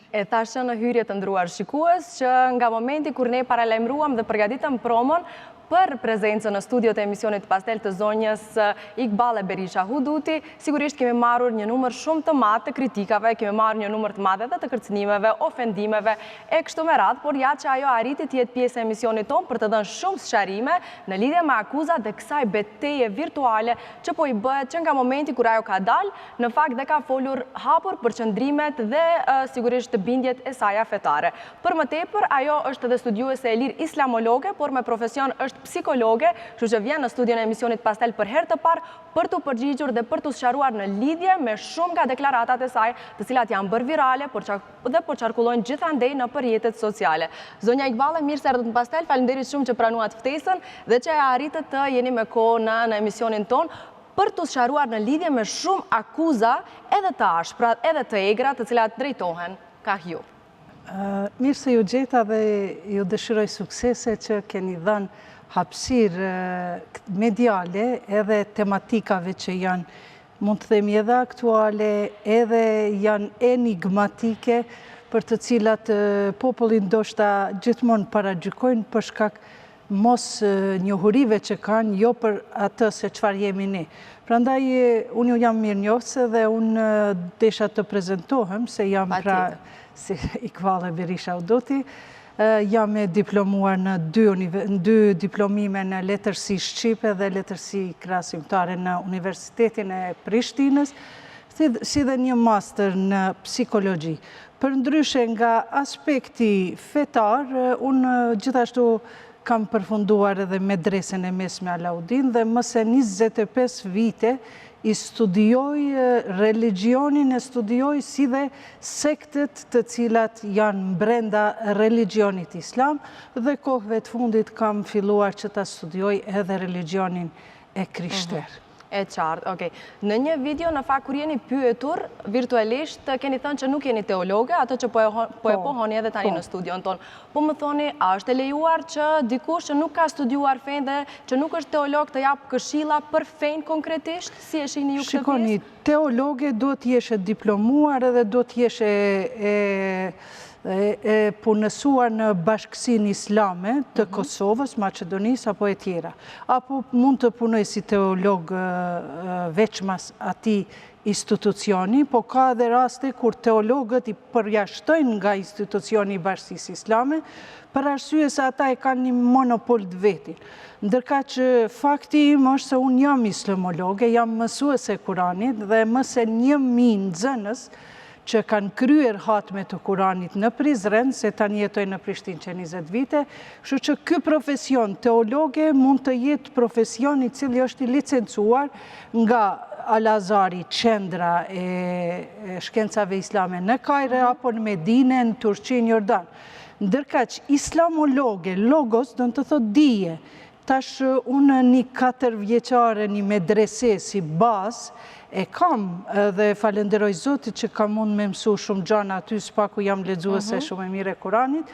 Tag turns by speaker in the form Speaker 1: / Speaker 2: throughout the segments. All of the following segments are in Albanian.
Speaker 1: E thashë në hyrje të ndruar shikues që nga momenti kur ne paralajmëruam dhe përgatitëm promon për prezencën në studio të emisionit Pastel të zonjës Iqbale Berisha Huduti, sigurisht kemi marrur një numër shumë të madh të kritikave, kemi marrur një numër të madh edhe të kërcënimeve, ofendimeve e kështu me radhë, por ja që ajo arriti të jetë pjesë e emisionit tonë për të dhënë shumë sqarime në lidhje me akuzat dhe kësaj betejë virtuale që po i bëhet që nga momenti kur ajo ka dalë, në fakt dhe ka folur hapur për qëndrimet dhe sigurisht të bindjet e saj fetare. Për më tepër, ajo është edhe studiuese e lirë islamologe, por me profesion është psikologe, kështu që vjen në studion e emisionit Pastel për herë të parë për të përgjigjur dhe për të sqaruar në lidhje me shumë nga deklaratat e saj, të cilat janë bërë virale dhe po qarkullojnë gjithandej në rrjetet sociale. Zonja Iqbale, mirë se erdhët në Pastel, faleminderit shumë që pranuat ftesën dhe që arritët të jeni me kohë në emisionin tonë për të sqaruar në lidhje me shumë akuza edhe të ashpra, edhe të egra, të cilat drejtohen ka ju.
Speaker 2: Mirë se ju gjeta dhe ju dëshiroj suksese që keni dhënë hapësirë mediale edhe tematikave që janë, mund të themi edhe aktuale, edhe janë enigmatike për të cilat popullin ndoshta gjithmonë paragjykojnë për shkak mos njohurive që kanë, jo për atë se çfarë jemi ne. Prandaj, unë jam mirënjohëse dhe unë desha të prezentohem se jam pra si Iqbale Berisha Huduti. Jam e diplomuar në dy diplomime në letërsi shqipe dhe letërsi krahasimtare në Universitetin e Prishtinës, si dhe një master në psikologji. Përndryshe nga aspekti fetar, unë gjithashtu kam përfunduar edhe medresen e mesme Alaudin dhe më se 25 vite i studioj religionin, e studioj si dhe sektet të cilat janë brenda religionit islam dhe kohëve të fundit kam filluar që ta studioj edhe religionin e krishter.
Speaker 1: E qartë, okej. Në një video, në fakt, kur jeni pyetur, virtualisht, keni thënë që nuk jeni teologe, atë që po e pohoni edhe tani në studion tonë. Po më thoni, a është e lejuar që dikush që nuk ka studiuar fenë dhe që nuk është teolog të japë këshilla për fenë konkretisht? Si e shihni ju këtë pjesë?
Speaker 2: Shikoni, teologe duhet jeshe diplomuar edhe duhet jeshe punësuar në Bashkësinë Islame të Kosovës, Maqedonisë apo e tjera. Apo mund të punoj si teolog veçmas ati institucioni, po ka edhe raste kur teologët i përjashtojnë nga institucioni i Bashkësisë Islame, për arsye se ata e kanë një monopol të vetin. Ndërka që fakti im është se unë jam islamologe, jam mësuese e Kuranit dhe më se 1000 nxënës që kanë kryer hatme të Kuranit në Prizren, se tani jetoj në Prishtinë që 20 vite, kështu që ky profesion teologe mund të jetë profesion i cili është i licencuar nga Al-Azhari, qendra e shkencave islame në Kajre, apo në Medine, në Turqinë, Jordan. Ndërka që islamologe, logos, do të thot dije, tash unë një 4 vjeqare, një medrese si bazë, e kam dhe falenderoj Zotit që kam mund me mësu shumë gjana aty, s'paku jam lexuese shumë e mire Kuranit.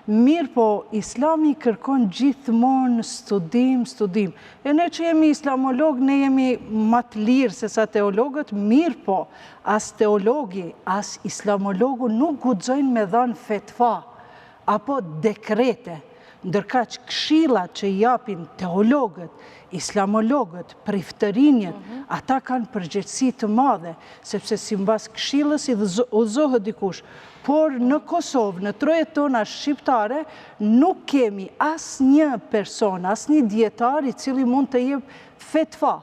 Speaker 2: Mirë po, islami kërkon gjithmonë studim. E ne që jemi islamolog, ne jemi më të lirë se sa teologët, mirë po, as teologi, as islamologu nuk guxojnë me dhanë fetva, apo dekrete, ndërka që këshillat që japin teologët, islamologët, priftërinjët, ata kanë përgjegjësi të madhe, sepse si mbas këshillës i udhëzohet dikush. Por në Kosovë, në trojet tona shqiptare, nuk kemi asnjë person, asnjë dietar i cili mund të jep fetva.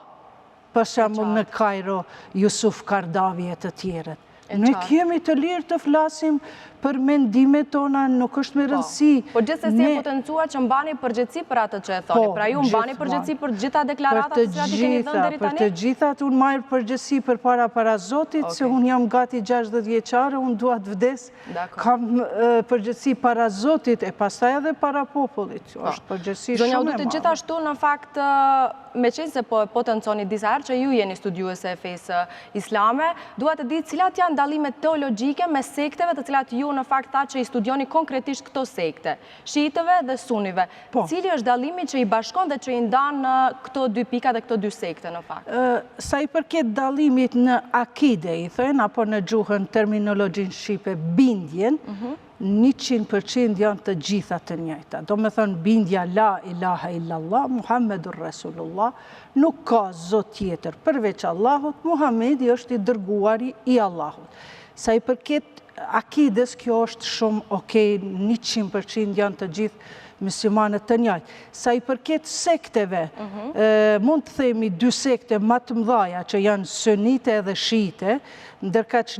Speaker 2: Për shembull në Kajro, Jusuf Kardavi e të tjerët. Ne kemi të lirë të flasim për mendimet tona, nuk është me rëndësi.
Speaker 1: Po gjithsesi e potencuar që mbani përgjegjësi për atë që e thoni. Pra ju mbani përgjegjësi për gjitha deklaratat që i keni dhënë deri tani?
Speaker 2: Për të gjithat unë marr përgjegjësi përpara Zotit, se unë jam gati 60 vjeçare, unë dua të vdes. Kam përgjegjësi para Zotit e pastaj edhe para popullit. Është përgjegjësi shumë e madhe.
Speaker 1: Zonja Huduti, gjithashtu në fakt meqense po potenconi disa herë që ju jeni studiuese e fesë islame, dua të di cilat janë janë dallimet teologjike me sekteve të cilat ju në fakt tha që i studioni konkretisht këto sekte, shiitëve dhe sunive. Cili është dallimi që i bashkon dhe që i ndan në këto dy pika dhe këto dy sekte në fakt?
Speaker 2: Sa i përket dallimit në akide, i thënë, apo në gjuhën terminologjin shqipe bindjen, 100% janë të gjitha të njëjta. Do me thënë bindja la ilaha illallah, Muhammedur Rasulullah, nuk ka zot tjetër përveç Allahut, Muhammedi është i dërguari i Allahut. Sa i përket akides, kjo është shumë okej, 100% janë të gjithë muslimanët të njëjtë. Sa i përket sekteve, mund të themi dy sekte më të mëdha që janë sunite dhe shiite, ndërka që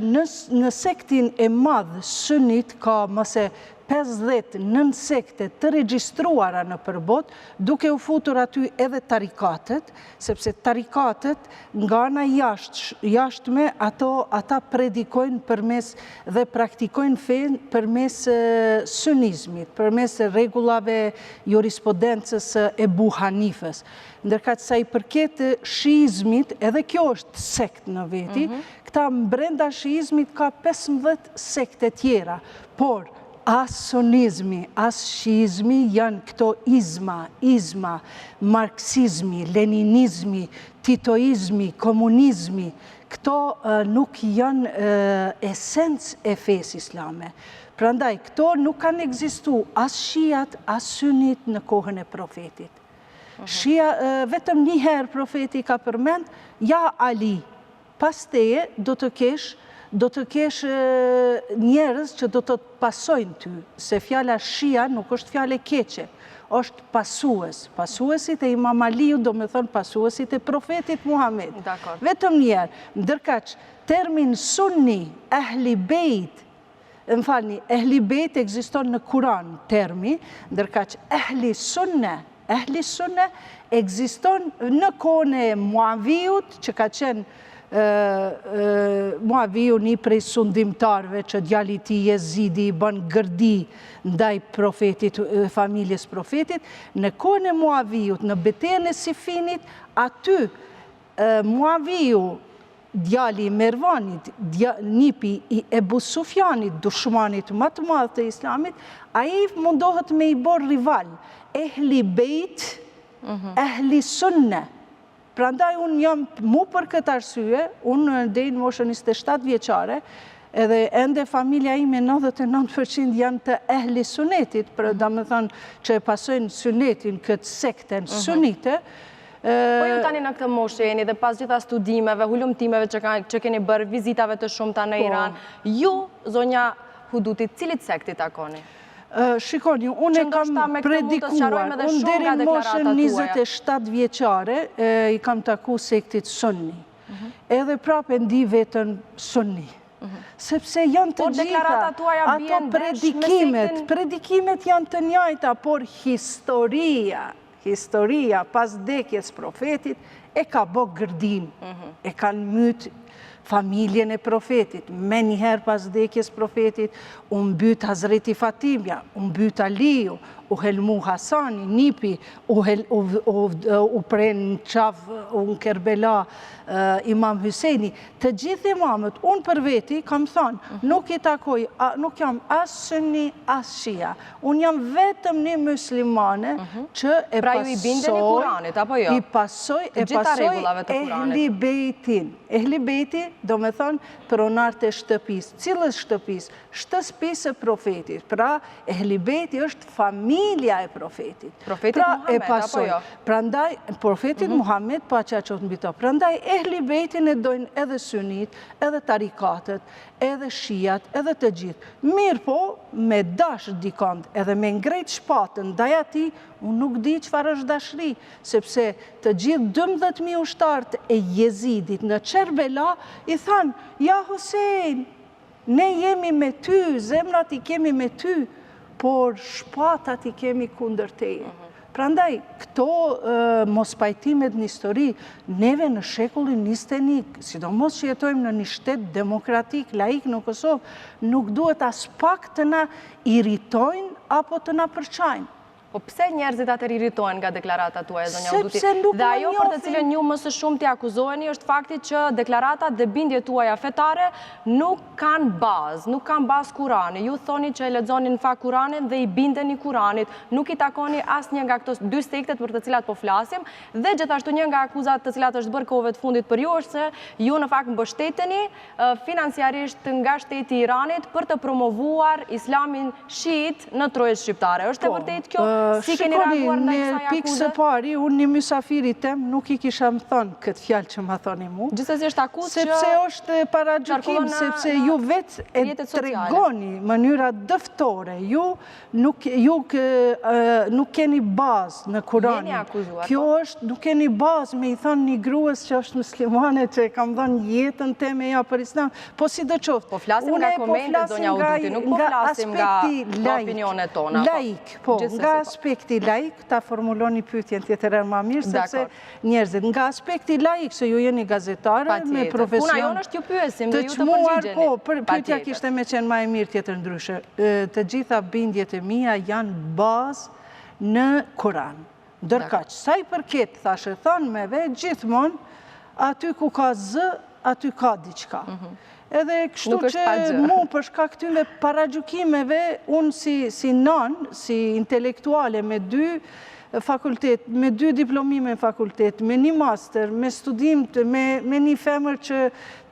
Speaker 2: në sektin e madh sunit ka mëse 59 sekte të regjistruara në përbot, duke u futur aty edhe tarikatet, sepse tarikatet nga ana jashtme ata predikojnë përmes dhe praktikojnë fen përmes sunizmit, përmes rregullave jurisprudencës e Ebu Hanifës. Ndërka që sa i përket shiizmit, edhe kjo është sekt në veti, këta brenda shiizmit ka 15 sekte tjera, por as sunizmi, as shiizmi janë këto izma, marksizmi, leninizmi, titoizmi, komunizmi, këto nuk janë esencë e fesë islame. Prandaj, këto nuk kanë ekzistu as shiat, as sunit në kohën e profetit. Vetëm një herë profeti ka përmend, ja Ali, pas teje do të kesh njerëz që do të pasojnë ty, se fjala shia nuk është fjale keqe, është pasues. Pasuesit e Imam Aliu do me thonë pasuesit e profetit Muhammed. Vetëm njerë, ndërkaq termin sunni, ehli bejt, ehli bejt ekziston në Kuran termi, ndërkaq ehli sunne ekziston në kohën e Muaviut, që ka qenë Muaviu një prej sundimtarve që djali ti Jezidi i bën gërdi ndaj profetit, familjes profetit, në kohën e Muaviut, në betejën e Sifinit, aty Muaviu, djali i Mervanit, nipi i Ebu Sufjanit, dushmanit më të madh të islamit, ai mundohet me i bërë rival, ehli bejt, ehli sunne. Prandaj unë jam mu për këtë arsye, unë deri në moshën 27 vjeçare, edhe ende familja ime 99% janë të ehli sunetit, për da me thënë që e pasojnë sunetin këtë sekten sunite.
Speaker 1: Po ju tani në këtë moshë jeni dhe pas gjitha studimeve, hulumtimeve që keni bërë, vizitave të shumta në Iran, ju, zonja Hudutit, cilit sekti takoni?
Speaker 2: Shikoni, unë e kam predikuar, unë deri në moshën 27 vjeçare i kam taku sektit sunni. Edhe prapë ndi vetën sunni. Sepse janë të gjitha, ato predikimet janë të njëjta, por historia pas vdekjes profetit e ka bë gërdin, e kanë myt familjen e profetit. Me njëherë pas vdekjes profetit, u mbyt Hazreti Fatimja, u mbyt Aliu, u helmu Hasani, nipi, u pren në qafë, në Kerbela, Imam Hyseni. Të gjithë imamët, unë për veti, kam thonë, nuk i takoj, nuk jam as sunni, as shia. Unë jam vetëm një muslimane që e pasoj ehli bejtin. Ehli bejti, do me thonë, pronart e shtëpis. Cilës shtëpis? Shtëpis e profetit. Pra, ehli bejti është familja e profetit.
Speaker 1: Profetit Muhammed, apo jo?
Speaker 2: Prandaj, profetit Muhammed, pa që të mbito. Prandaj, ehli bejtin e dojnë edhe sunit, edhe tarikatet, edhe shiat, edhe të gjithë. Mirë po, me dash dikond, edhe me ngrejt shpatën, ndaj ati, unë nuk di çfarë është dashri, sepse të gjithë 12.000 ushtarët e Jezidit në Kerbela i thanë, ja Husein, ne jemi me ty, zemrat i kemi me ty, por shpatat i kemi kundër teje. Prandaj, këto mos pajtimet në histori, neve në shekullin 21, sidomos që jetojmë në një shtet demokratik, laik në Kosovë, nuk duhet as pak të na iritojnë apo të na përçajnë.
Speaker 1: Po pse njerëzit atër irritohen nga deklarata tuaja, zonja Uduti?
Speaker 2: Sepse nuk
Speaker 1: dhe
Speaker 2: më
Speaker 1: ajo për të
Speaker 2: njohin.
Speaker 1: cilën ju më së shumë t'i akuzoheni është fakti që deklaratat dhe bindjet tuaja fetare nuk kanë bazë, nuk kanë bazë Kurani. Ju thoni që e lexoni në fakt Kuranin dhe i bindeni Kuranit, nuk i takoni asnjë nga këto dy sektet për të cilat po flasim, dhe gjithashtu një nga akuzat të cilat është bërë kohëve të fundit për ju është se ju në fakt mbështeteni financiarisht nga shteti i Iranit për të promovuar islamin shiit në trojet shqiptare. Është e vërtet kjo? Si keni reaguar ndaj kësaj akuze?
Speaker 2: Pikë së pari, unë një mysafirit tem nuk i kisha më thonë këtë fjalë që më thoni mu.
Speaker 1: Gjithsesi është akuzë që
Speaker 2: sepse është paragjykim, sepse ju vetë e tregoni mënyra dëftore. Ju nuk keni bazë në Kuranin.
Speaker 1: Jeni akuzuar.
Speaker 2: Kjo është, nuk keni bazë me i thonë një gruas që është muslimane që kam dhënë jetën teme ja për islam. Po si do qoftë.
Speaker 1: Po flasim nga komentet, zonja Uduti, nuk po flasim nga opinionet tona.
Speaker 2: Laik, po, nga aspekti laik, ta formuloni pyetjen tjetër më mirë, sepse njerëzit, nga aspekti laik, se ju jeni gazetare me profesion.
Speaker 1: Puna jonë është ju pyesim dhe ju të
Speaker 2: çmuar,
Speaker 1: përgjigjeni.
Speaker 2: po, pyetja kishte me qenë më e mirë tjetër ndryshe. Të gjitha bindjet e mia janë bazë në Kur'an. Ndërkaq, sa i përket, thashë thonmeve, gjithmonë aty ku ka zë, aty ka diçka. Edhe kështu që mu përshka këtyre paragjykimeve, unë si non, si intelektuale me dy fakultet, me 2 diplomime në fakultet, me 1 master, me studim, me një femër që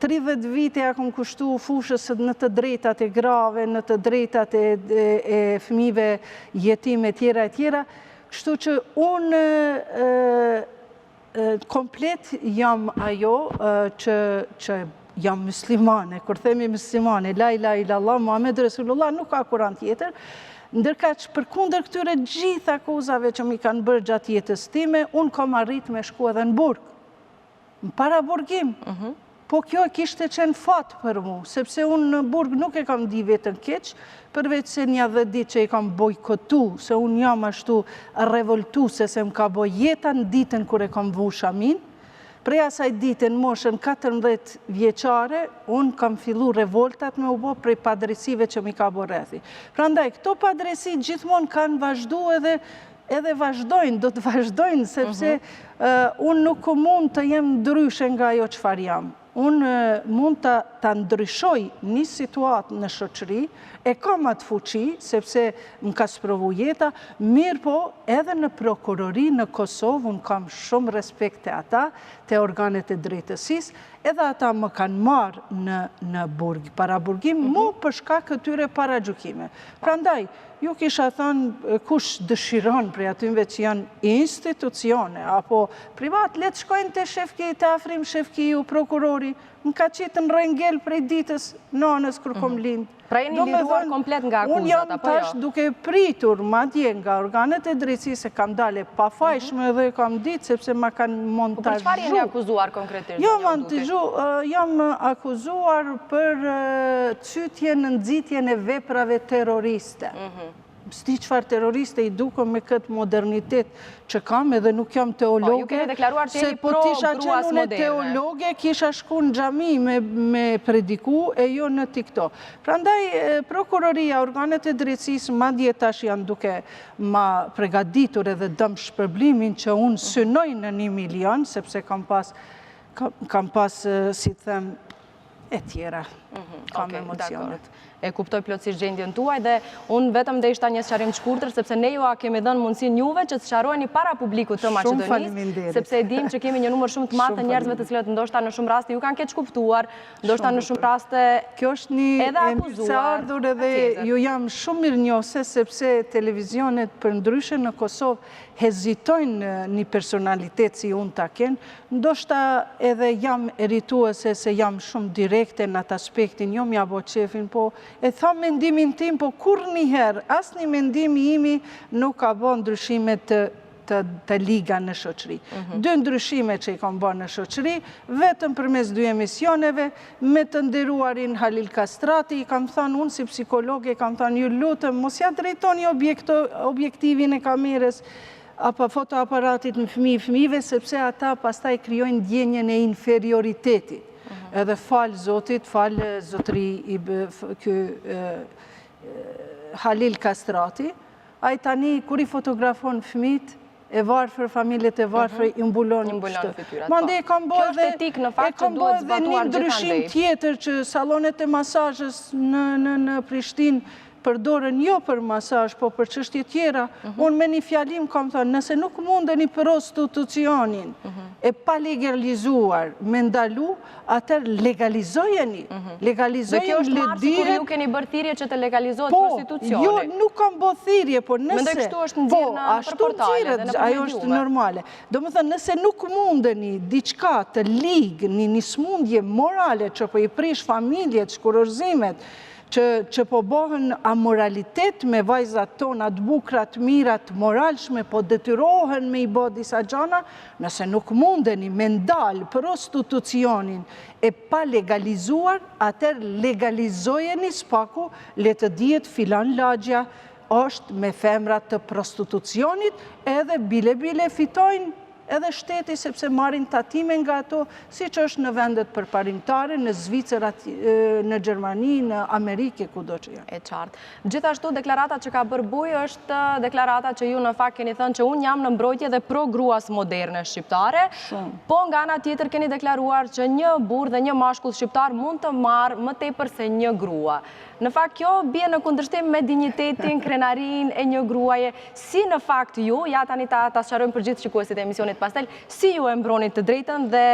Speaker 2: 30 vite ja kom kushtu fushës në të drejtat e grave, në të drejtat e fëmijëve jetime tjera e tjera, kështu që unë komplet jam ajo që jam muslimane. Kur themi muslimane, la ilaha illallah, Muhammed Resulullah, nuk ka Kur'an tjetër. Ndërka që përkundër këtyre gjitha akuzave që mi kanë bërë gjatë jetës time, unë kom arrit me shku edhe në burg. Në para burgim. Po kjo kishte qenë fat për mu, sepse unë në burg nuk e kam di vetën keq, përveç se një 10 ditë që i kam bojkotu, se unë jam ashtu revoltu, se më ka boj jeta në ditën kër e kam vu shamin. Prej asaj ditën, moshën 14 vjeqare, unë kam fillu revoltat me u bo prej padresive që mi ka bo rrethi. Prandaj, këto padresi gjithmonë kanë vazhdu edhe vazhdojnë, do të vazhdojnë, sepse unë nuk mund të jem ndryshe nga jo qëfar jam. Unë mund të ndryshoj një situatë në shoqëri, e kam atë fuqi, sepse më ka sprovu jeta, mirë po edhe në prokurori në Kosovë, unë kam shumë respekt të ata, të organet e drejtësis, edhe ata më kanë marë në burg, para burgim, mu përshka këtyre paragjykime. Prandaj, ju kisha thënë kush dëshiron prej atyve që janë institucione, apo privat, letë shkojnë të shefki, të afrim shefki ju prokurori, më ka qitë në rengel prej ditës nanës kër kom lindë.
Speaker 1: Pra jeni liruar komplet nga akuzat,
Speaker 2: unë jam
Speaker 1: apo jo?
Speaker 2: tash duke pritur madje nga organet e drejtësisë se kam dale pa fajshme dhe kam ditë sepse ma kanë montazhu.
Speaker 1: Për çfarë jeni akuzuar konkretisht?
Speaker 2: Jam akuzuar për cytje në nxitjen e veprave terroriste. S'di qëfar terroriste i duko me këtë modernitet që kam, edhe nuk jam teologe.
Speaker 1: Ju keni deklaruar që jeni pro
Speaker 2: po tisha
Speaker 1: gruas
Speaker 2: qenë une
Speaker 1: moderne.
Speaker 2: teologe, kisha shku në xhami me prediku e jo në TikTok. Prandaj, prokuroria, organet e drejtësisë, madje tash janë duke ma pregaditur edhe dëm shpërblimin që unë synoj në 1 milion, sepse kam pas, si të them, e tjera. Kam emocionet.
Speaker 1: E kuptoj plotësisht gjendjen tuaj dhe unë vetëm dhe ishta një sqarim të shkurtër, sepse ne ju a kemi dhënë mundësin juve që të sqarojni para publikut të Maqedonisë, sepse e dim që kemi një numër shumë të madh të njerëzve të cilët ndoshta në shumë raste ju kanë keq kuptuar, ndoshta në shumë raste
Speaker 2: kjo është një e ardhur edhe ju jam shumë mirënjohëse sepse televizionet për ndryshe në Kosovë hezitojnë një personalitet si unë ta kenë, ndoshta edhe jam erituese se jam shumë direkte në atë aspektin, jo mja bo qefin, po e tha mendimin tim, po kur njëherë, asë një mendimi imi nuk ka bo ndryshime të liga në shoqëri. 2 ndryshime që i kam bo në shoqëri, vetëm përmes 2 emisioneve, me të nderuarin Halil Kastrati, i kam thënë unë si psikologe, i kam thënë ju lutëm, mos ja drejtoni objektivin e kamerës, apo fotoaparatit në fëmijëve, sepse ata pastaj krijojnë ndjenjen e inferioritetit. Edhe falë Zotit, falë Zotri Halil Kastrati, ai tani, kur i fotografon fëmijët, e varfër, familjet e varfër, i mbulon
Speaker 1: fytyrat.
Speaker 2: Mande e kam
Speaker 1: Kjo është etik në fakt që duhet zbatuar
Speaker 2: një ndryshim tjetër që salonet e masazhës në Prishtinë përdorën jo për masazh, po për çështje tjera. Unë me një fjalim kam thënë, nëse nuk mundeni prostitucionin e pa legalizuar me ndalu, atër legalizojeni.
Speaker 1: Dhe kjo është marsi kur ju keni bërë thirrje që të legalizohet prostitucioni.
Speaker 2: Jo, nuk kam bërë thirrje, por nëse...
Speaker 1: Mendoj kështu është nxjerrë në portale dhe në
Speaker 2: ajo është normale. Do më thënë, nëse nuk mundeni diçka të ligë, një smundje morale që po i prish familjet, shkurorzimet, që po bëhen amoralitet me vajzat tona, të bukrat, mirat, moralshme, po detyrohen me i bë disa gjana, nëse nuk mundeni me ndalë prostitucionin e pa legalizuar, atër legalizojeni spaku, le të dihet filan lagja është me femrat të prostitucionit, edhe bile fitojnë edhe shteti, sepse marrin tatime nga ato, si që është në vendet përparimtare, në Zvicër, në Gjermani, në Amerike, kudo që janë.
Speaker 1: E qartë. Gjithashtu, deklarata që ka bërë Buj është deklarata që ju në fakt keni thënë që unë jam në mbrojtje dhe pro gruas moderne shqiptare, po nga ana tjetër keni deklaruar që një burr dhe një mashkull shqiptar mund të marrë më tepër se një grua. Në fakt, kjo bie në kundërshtim me dinjitetin, krenarin e një gruaje. Si në fakt ju, ja tani ta sqarojmë për gjithë shikuesit e emisionit Pastel, si ju e mbronit të drejtën dhe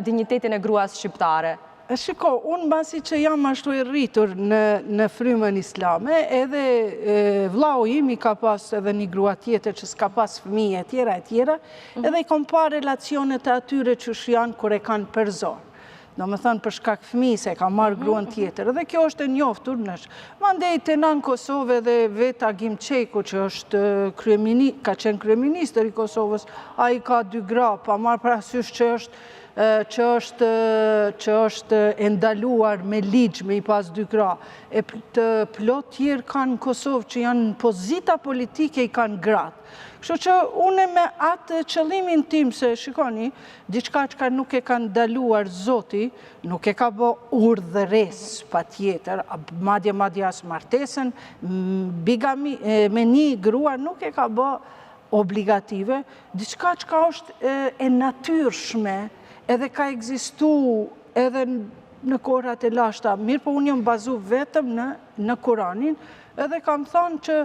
Speaker 1: dinjitetin e gruas shqiptare?
Speaker 2: Shiko, unë basi që jam ashtu e rritur në frymën islame, edhe vllau im i ka pas edhe një grua tjetër që s'ka pas fëmijë e tjera, edhe i kom pa relacionet e atyre që janë kur e kanë përzor. Do më thënë për shkak fëmijë se ka marrë gruan tjetër, edhe kjo është e njoftur nësh. Mandej të në Kosovë dhe Veta Gimçeku, që është ka qenë kryeministër i Kosovës, a i ka 2 gra, pa marrë parasysh që është endaluar me ligj me i pas 2 gra. E të plot tjerë kanë në Kosovë që janë në pozita politike i kanë gratë. Kështu që une me atë qëllimin tim se, shikoni, diçka që nuk e ka ndaluar Zoti, nuk e ka bë urdhëres pa tjetër, madje as martesën, bigami me një grua nuk e ka bë obligative, diçka që është e natyrshme, edhe ka ekzistu edhe në kohrat e lashta, mirë po unë jam bazu vetëm në Kuranin, edhe kam thonë që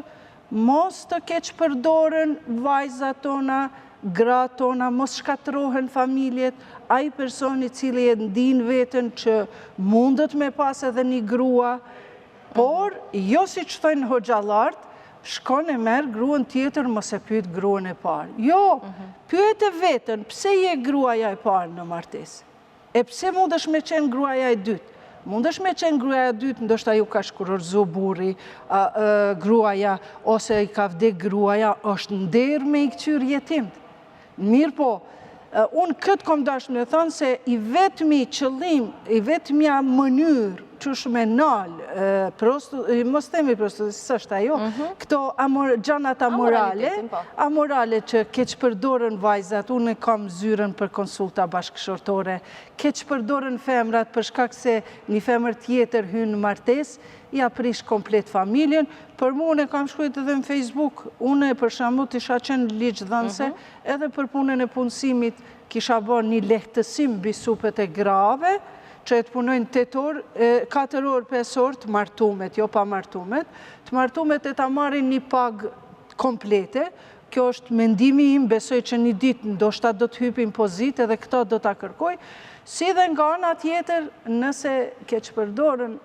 Speaker 2: mos të keq përdoren vajzat tona, gra tona, mos shkatrohen familjet, ai personi cili e ndin veten që mundet me pas edhe një grua, por jo si që thënë hoxhalart, shkon e merë gruan tjetër, mos e pyet gruan e parë. Jo, pyet e veten, pse je gruaja e parë në martesë? E pse mundesh me qenë gruaja e dytë? Mundesh me qenë gruaja e dytë, ndoshta ju ka shkurorzu burri, gruaja, ose i ka vdek gruaja, është nder me i këqyr jetimt. Mirë po, unë këtë kom dashur me thënë se i vetmi qëllim, i vetmja mënyrë që shme nalë, mos temi prostitutë, është ajo, këto gjanat amorale që keq përdoren vajzat, unë kam zyren për konsulta bashkëshortore, keq përdoren femrat për shkak se një femër tjetër hynë në martes, i aprish komplet familjen, për mu unë kam shkruajt edhe në Facebook, unë për shembull të isha qenë ligjdhënëse, edhe për punën e punësimit kisha bën një lehtësim mbi supet e grave, që e të punojnë 8 orë, 4 orë, 5 orë të martumet, jo pa martumet, të martumet e ta marrin një pagë komplete, kjo është mendimi im, besoj që një ditë ndoshta do të hypin pozitë edhe këto do të kërkoj, si dhe nga ana tjetër, nëse keq përdoren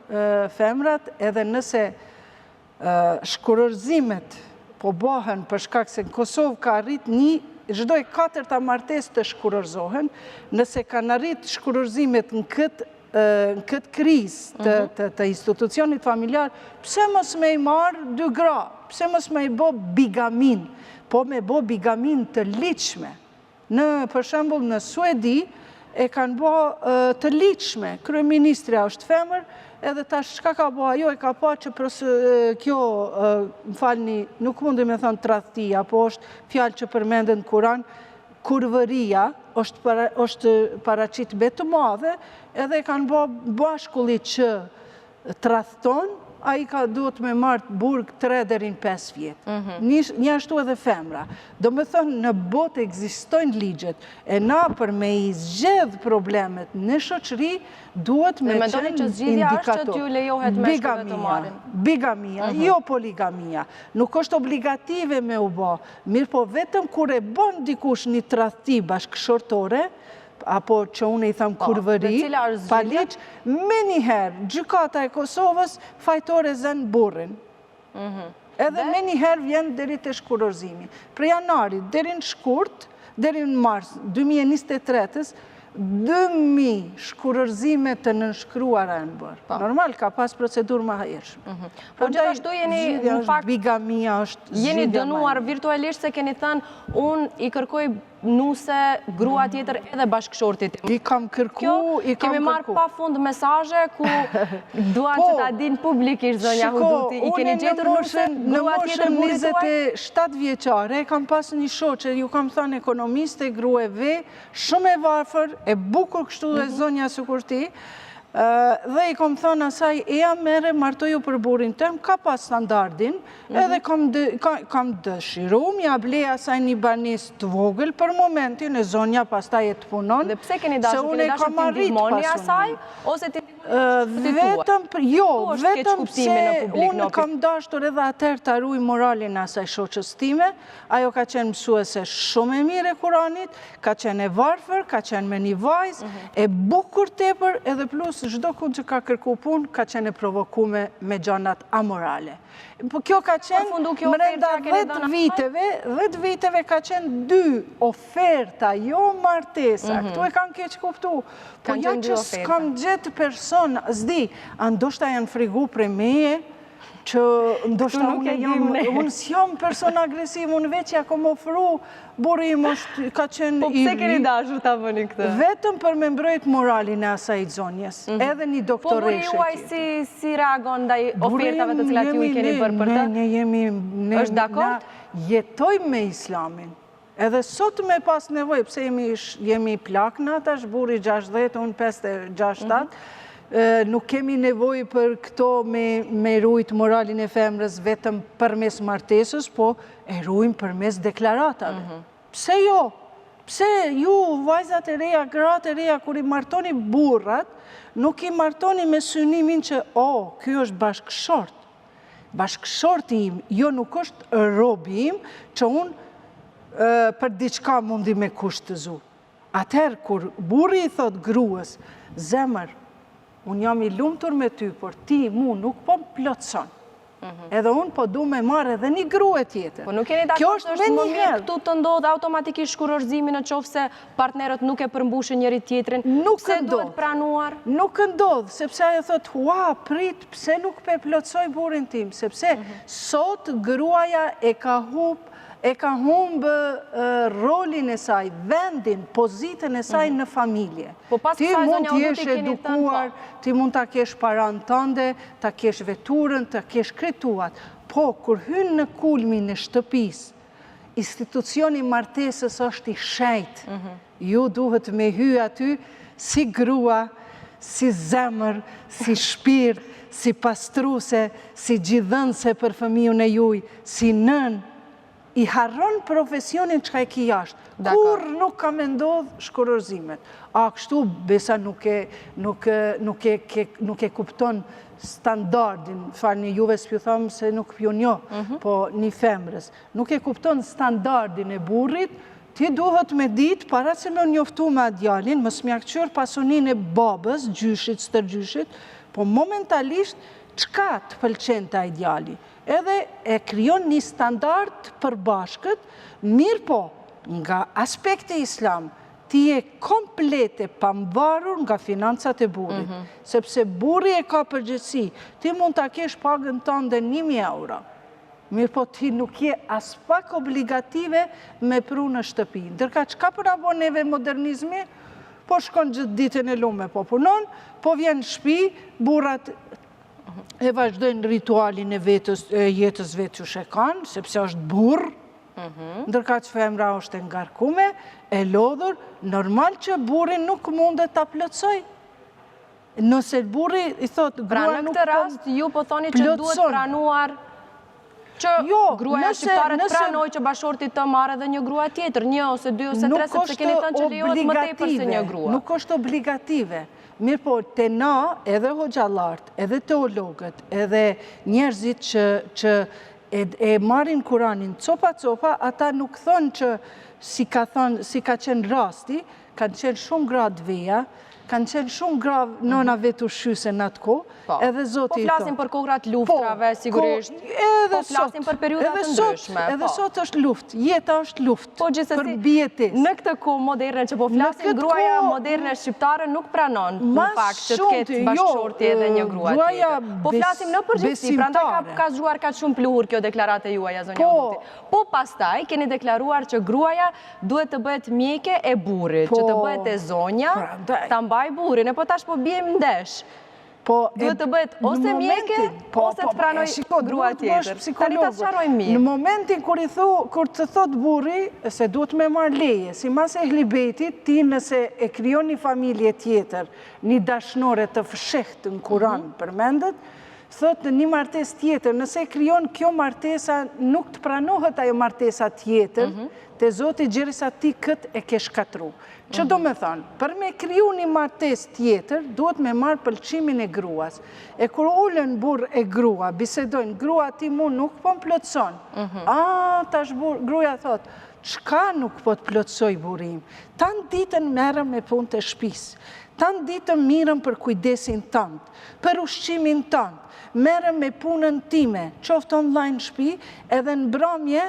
Speaker 2: femrat, edhe nëse shkurorzimet po bëhen për shkak se në Kosovë ka arrit çdo 4 martesë të shkurorzohen, nëse kanë arrit shkurorzimet në këtë krizë të institucionit familjar, pse mos me i marë 2 gra, pse mos me i bo bigamin, po me bo bigamin të ligjshme. Për shembull, në Suedi e kanë bo të ligjshme, kryeministrja është femër, edhe tash çka ka bo ajo, e ka pa që kjo, më falni, nuk mundi me thënë tradhtia, po është fjalë që përmendet në Kuran, kurvëria është paraqit me të madhe, edhe kanë bo bashkulli që tradhton, a i duhet me marrë burg 3 deri në 5 vjetë. Një ashtu edhe femra. Do me thënë, në botë ekzistojnë ligjet, e na për me i zgjedh problemet në shoqëri, duhet me qenë
Speaker 1: që zgjidhja është që t'ju lejohet me shkove të marrin.
Speaker 2: Bigamia, jo poligamia. Nuk është obligative me u bo, mirë po vetëm kur e bon dikush një tradhti bashkëshortore, apo që unë i thamë kurvëri, paliq, me njëherë, gjykata e Kosovës fajtore zënë burrin. Edhe me njëherë vjen deri të shkurorzimi. Për janarit, deri në shkurt, deri në mars 2023-ës, 2.000 shkurorzime të nënshkruara e në bërë. Normal, ka pas procedur ma hajershme.
Speaker 1: Po gjithashtu jeni, në fakt,
Speaker 2: bigamia është
Speaker 1: jeni dënuar virtualisht se keni thënë, unë i kërkoj nuse, grua tjetër edhe bashkëshortit.
Speaker 2: I kam kërku.
Speaker 1: Kemi marrë pa fund mesazhe ku duan që ta din publikisht zonja Huduti. I keni gjetur nuse, grua tjetër burit tuaj?
Speaker 2: Në moshën 27 vjeqare, kam pas një shoqe, ju kam thënë ekonomiste, grua e ve, shumë e varfër, e bukur kështu dhe zonja Sukurti, dhe i kom thënë asaj, eja mere martoju për burin tem, ka pas standardin, edhe kam dëshiru, mja ble asaj një banis të vogël, për momentin e zonja pas ta jetë punon.
Speaker 1: Dhe pse keni dashur të ndihmoni asaj, ose të
Speaker 2: vetëm se unë kam dashur edhe atër të arruj moralin asaj shoqës time, ajo ka qenë mësuese shumë e mire Kuranit, ka qenë e varfër, ka qenë me një vajzë, e bukur tepër, edhe plus çdo kund që ka kërku punë, ka qenë e provokume me gjanat amorale. Po kjo ka qenë mrenda 10 viteve ka qenë 2 oferta, jo martesa. Këtu e kanë keq kuptu. Po ja që s'kam gjetë person, zdi, ndoshta janë frigu prej meje, që ndoshta unë s'jam person agresiv, unë veç ja kom ofru, buri im ka qenë...
Speaker 1: Po pse keni dashur ta bëni këtë?
Speaker 2: Vetëm për me mbrojt moralin e asaj zonjes, edhe një doktoreshe.
Speaker 1: Po buri juaj si reagon ndaj ofertave të cilat ju i keni bërë për të?
Speaker 2: Ne
Speaker 1: është dakord?
Speaker 2: Jetojmë me islamin. Edhe sot me pas nevoj, pse jemi plak në atash, buri 60, unë 5-6-7, nuk kemi nevoj për këto me rujt moralin e femrës vetëm përmes martesës, po e rujmë përmes deklaratave. Pse jo? Pse ju, vajzat e reja, gratë e reja, kur i martoni burrat, nuk i martoni me synimin që, kjo është bashkëshort. Bashkëshorti im, jo nuk është robi im, që unë për diçka mundi me kushtëzu. Atëherë, kur burri i thot gruës, zemër, unë jam i lumtur me ty, por ti mu nuk po më plotëson. Edhe unë po du me marrë edhe një grua tjetër.
Speaker 1: Po nuk keni dakord është më mirë këtu të ndodhë automatikisht shkurorzimi në qoftë se partnerët nuk e përmbushin njëri tjetrin? Pse duhet pranuar?
Speaker 2: Nuk ndodhë, sepse ajo thotë, prit, pse nuk pe plotësoj burin tim? Sepse sot gruaja e ka humbë rolin e saj, vendin, pozitën e saj në familje. Ti mund t'jesh edukuar, ti mund t'a kesh paran tënde, t'a kesh veturën, t'a kesh kretuat. Po, kur hynë në kulmin e shtëpis, institucioni martesës është i shejt. Ju duhet me hy aty si grua, si zemër, si shpirt, si pastruse, si gjithënse për fëmijën e juj, si nën, i harron profesionin që ka e ki jashtë. Kur nuk ka me ndodhë shkurorzimet. A kështu besa nuk e kupton standardin, falni juve s'pju thamë se nuk pju njo, po një femrës, nuk e kupton standardin e burrit, ti duhet me ditë, para se me njoftu me djalin, më smjakëqër pasunin e babës, gjyshit, stërgjyshit, po momentalisht, qka të pëlqen të djali? Edhe e kryon një standard për bashkët, mirë po, nga aspekti islam, ti e komplete pamvarur nga financat e burit, sepse buri e ka përgjithsi, ti mund të kesh pagën tënde 1.000 euro, mirë po ti nuk je as pak obligative me pru në shtëpi. Ndërka qka për aboneve modernizmi, po shkon gjithë ditën e lume, po punon, po vjen shpi, burat e vazhdojnë ritualin e jetës vetë që shekan, sepse është burë, ndërka që femra është ngarkume, e lodhur, normal që burin nuk mundet të plotësoj. Nëse burri i thot
Speaker 1: Pra
Speaker 2: grua
Speaker 1: në
Speaker 2: nuk
Speaker 1: këtë rast, ju po thoni që duhet pranuar që gruaja shqiptare të pranoj që bashorti të marrë edhe një grua tjetër, 1 ose 2 ose 3, sepse keni thënë që lejohet më tepër se një grua.
Speaker 2: Nuk është obligative. Mirë po, të na, edhe hoxhallarët, edhe teologët, edhe njerëzit që e marrin Kuranin copa, ata nuk thonë që, si ka qenë rasti, kanë qenë shumë gra të veja, kanë qenë shumë gra nëna vetë ushqyse në atë ko, edhe Zoti i thonë.
Speaker 1: Po flasim për kohrat luftrave, sigurisht. Po flasim për periudat të ndryshme.
Speaker 2: Edhe sot është luft, jeta është luft
Speaker 1: për
Speaker 2: bjetis.
Speaker 1: Në këtë kohë moderne që po flasim, gruaja moderne shqiptare nuk pranon në fakt që të ketë bashkëshorti edhe një grua tjetër. Po flasim në përgjithësi, prandaj ka zgjuar kaq shumë pluhur kjo deklarate juaja, zonja Huti. Po pastaj keni deklaruar që gruaja duhet të bëhet mjeke e burrit, që të bëhet e zonja, ta mbaj burrin, e po tash po bjem ndesh. Duhet të bëhet ose mjeke, ose të pranoj grua tjetër. Tani ta sqarojmë mirë.
Speaker 2: Në momentin kur të thot burri, se duhet me marrë leje, si mas e hlibetit, ti nëse e kryon një familje tjetër, një dashnore të fshehtë në Kuran përmendet, thot në një martes tjetër, nëse e kryon kjo martesa, nuk të pranohet ajo martesa tjetër, të Zoti gjerisa ti këtë e ke shkatru. Që do me thonë, për me kryu një martes tjetër, duhet me marë pëlqimin e gruas. E kur ullën burë e grua, bisedojnë, grua ti mu nuk po më plotëson. Tash gruaja thot, qka nuk po të plotësoj burim? Tanë ditën merëm me punë të shpis, tanë ditën mirëm për kujdesin tëndë, për ushqimin tëndë, merëm me punën time, qoftë online shpi, edhe në bromje,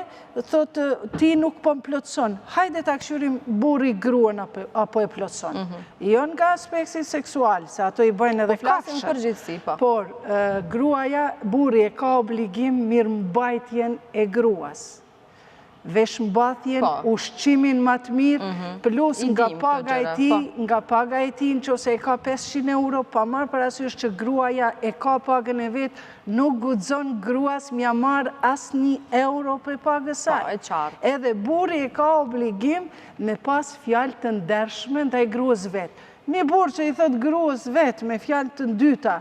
Speaker 2: thotë, ti nuk po më plotëson. Hajde ta këshyrim burri gruan apo e plotëson. Jo nga aspekti seksual, se ato i bëjnë edhe kafshë.
Speaker 1: Flasim përgjithësi, po.
Speaker 2: Por, gruaja, burri e ka obligim mirë mbajtjen e gruas. Veshmbathjen, ushqimin më të mirë, plus nga paga e ti, në që se e ka 500 euro, pa marë për asysh që gruaja e ka pagën e vetë, nuk gudzon gruas mja marë asë 1 euro për pagësaj. Edhe burri e ka obligim me pas fjalë të ndershme ndaj gruas vetë. Mi burë që i thot gruas vetë me fjalë të ndyta,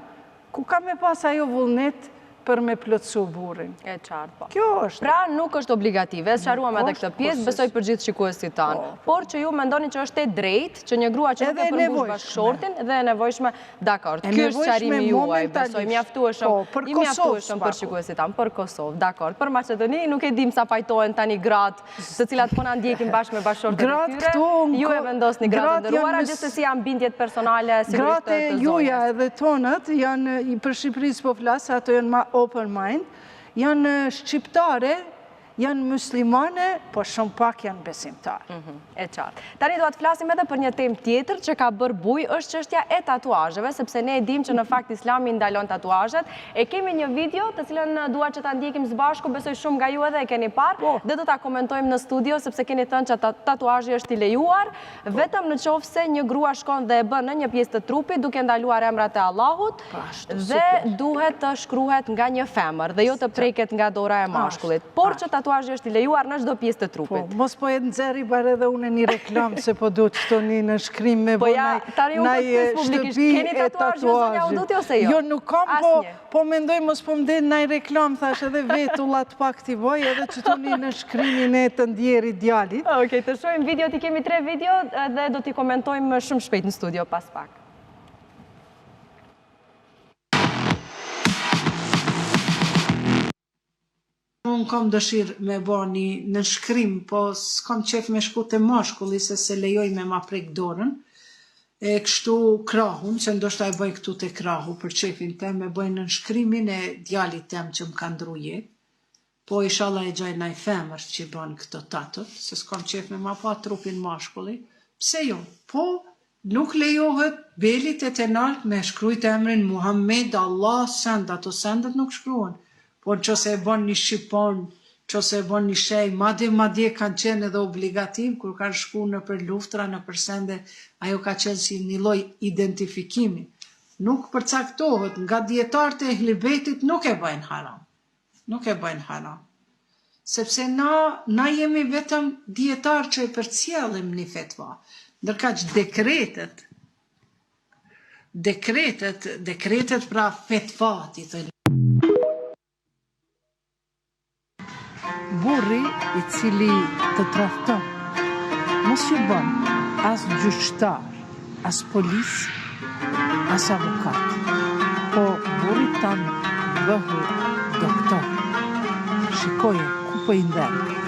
Speaker 2: ku ka me pas ajo vullnet për me plotësu burin.
Speaker 1: E qartë, po.
Speaker 2: Kjo është.
Speaker 1: Pra nuk është obligative, sqaruam edhe këtë pjesë, besoj për gjithë shikuesit tanë. Por që ju mendoni që është e drejtë, që një grua që nuk e përmbush bashkëshortin, dhe e nevojshme, dakord, kjo është sqarimi juaj, besoj, mjaftueshëm për shikuesit tanë, për Kosovë, dakord. Për Maqedoni, nuk e dim sa pajtohen tani gratë, të cilat po na ndjekin bashkë me bashkëshortet e tyre, ju e vendosni gratë ndëruara, gjithsesi janë bindjet personale, sigurisht të zonës.
Speaker 2: Gratë juja edhe tonët, janë për Shqipërisë po flasë, ato janë open mind, janë shqiptare, janë muslimane, po shumë pak janë besimtare.
Speaker 1: E qartë. Tani do të flasim edhe për një temë tjetër që ka bërë buj, është çështja e tatuazheve, sepse ne e dim që në fakt Islami ndalon tatuazhet. E kemi një video të cilën dua që ta ndjekim së bashku, besoj shumë nga ju edhe e keni parë, dhe do ta komentojmë në studio sepse keni thënë që tatuazhi është i lejuar, vetëm në qoftë se një grua shkon dhe e bën në një pjesë të trupit duke ndaluar emrat e Allahut dhe duhet të shkruhet nga një femër dhe jo të preket nga dora e mashkullit. Por që tatuazhi është i lejuar në çdo pjesë të trupit.
Speaker 2: Mos po e nxerri bare edhe unë një reklam se po du që toni në shkrim me bënaj shtëpi e tatuazhi. Jo, nuk kam, po mendoj mos po mdej nëj reklam, thash edhe vetullat pak t'i boj, edhe që toni në shkrimin e të ndjeri djalit.
Speaker 1: Okej, të shojmë video, t'i kemi 3 video dhe do t'i komentojmë shumë shpejt në studio pas pak.
Speaker 2: Unë kam dëshirë me bo një në shkrim, po s'kam qef me shku të mashkulli, se lejoj me ma prek dorën, e kështu krahun, që ndoshta e bëj këtu të krahu për qefin tem, me bëj në shkrimin e djalit tem që më ka ndru jetë, po ishala e gjaj naj femër që i bën këto tatët, se s'kam qef me ma pa trupin mashkulli, pse jo, po nuk lejohet belit e tenalt me shkrujt emrin Muhammed, Allah, send, ato sendet nuk shkruen. Por që se e bon një shqipon, që se e bon një shej, madje kanë qenë edhe obligativ, kur kanë shku në për luftra, në për sende, ajo ka qenë si një loj identifikimi. Nuk përcaktohet, nga dietarët e hlibetit nuk e bëjnë haram. Nuk e bëjnë haram. Sepse na jemi vetëm dietarë që e përcjellim një fetva. Ndërka që dekretet, dekretet pra fetvat, i thënë. Burri i cili të tradhton, mos ju bën as gjyqtar, as polis, as avokat, po burri tanë bëhu doktor. Shikoje, ku po i ndërë.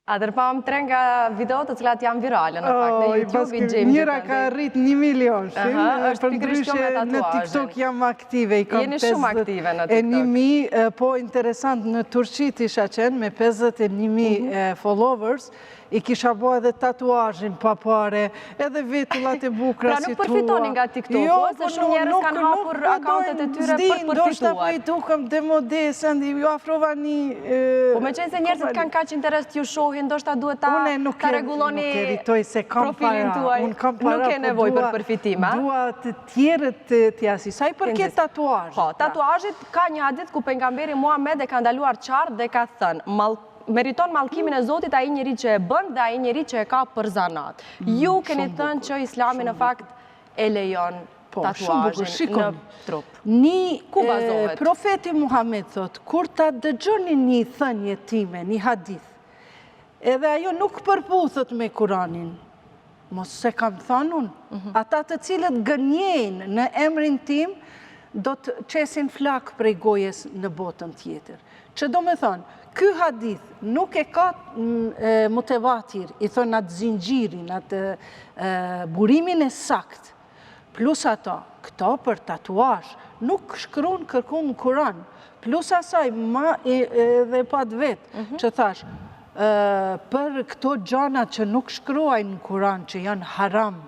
Speaker 1: A dërpam 3 nga videot të cilat janë virale në fakt në YouTube i gjejmë.
Speaker 2: Njëra ka rrit 1 milion,
Speaker 1: është pikërisht kjo me tatuazhin.
Speaker 2: Në TikTok jam aktive, i kam 50.000.
Speaker 1: Jeni shumë aktive në TikTok.
Speaker 2: Po interesant, në Turqi isha qenë me 51.000 followers, i kisha bo edhe tatuazhin pa pare, edhe vetullat e bukra si tua.
Speaker 1: Pra nuk përfitoni nga TikTok, ose shumë njerës kanë hapur akauntet e tyre për përfituar.
Speaker 2: Ndoshta po i dukëm demodese, ju afrova një...
Speaker 1: Po me qenë se njerëzit kanë kaq interes t'ju shohin, ndoshta duhet ta reguloni profilin tuaj. Nuk e nevoj për përfitima.
Speaker 2: Dua të tjerët t'ja si. Sa i përket tatuazhit?
Speaker 1: Po, tatuazhit ka një hadith ku pejgamberi Muhammed e ka ndaluar qartë dhe ka thënë, meriton mallkimin e Zotit ai njeri që e bën dhe ai njeri që e ka për zanat. Ju keni thënë që Islami në fakt e lejon tatuazhin në trup. Ku bazohet?
Speaker 2: Profeti Muhammed thot, kur ta dëgjoni një thënie time, një hadith, edhe ajo nuk përputhet me Kuranin, mos se kam thënë unë, ata të cilët gënjejnë në emrin tim, do të qesin flak prej gojes në botën tjetër. Që do me thonë, ky hadith nuk e ka mutevatir, i thonë atë zinxhirin, atë burimin e sakt, plus ato, këto për tatuazh, nuk shkruan kërkun në Kuran, plus asaj, ma edhe pat vetë, që thash, për këto gjanat që nuk shkruajnë në Kuran, që janë haram,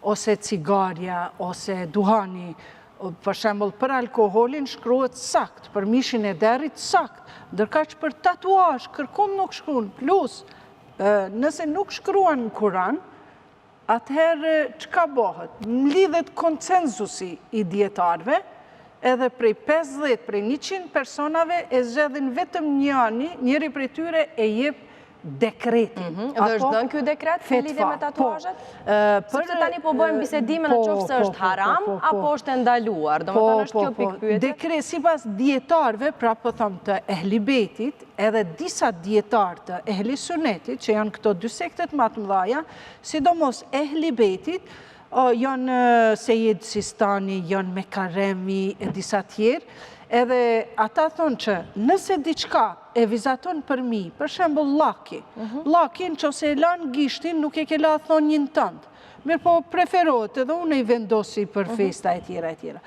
Speaker 2: ose cigarja, ose duhani, për shembull për alkoholin shkruhet sakt, për mishin e derit sakt, ndërka që për tatuazh kërkum nuk shkruan, plus nëse nuk shkruan në Kuran, atëherë çka bëhet? Mlidhet konsenzusi i dietarëve, edhe prej 50 prej 100 personave e zgjedhin vetëm njëri prej tyre e jep dekretin.
Speaker 1: Dhe është dhënë kjo dekret në lidhje me tatuazhet? Sepse tani po bëjmë bisedime në qoftë se është haram, apo është ndaluar? Do më thënë është kjo pikpyetje?
Speaker 2: Dekret, sipas dietarëve, pra po them të ehli bejtit, edhe disa dietar të ehli sunetit, që janë këto dy sektet më të mëdha, sidomos ehli bejtit, janë Sejid Sistani, janë Mekaremi e disa tjerë, edhe ata thonë që nëse diçka e vizaton për mi, për shembull lakin që ose e lanë gishtin, nuk e ke la thonë një në tëndë. Mirë po preferohet edhe unë i vendosi për festa e tjera e tjera.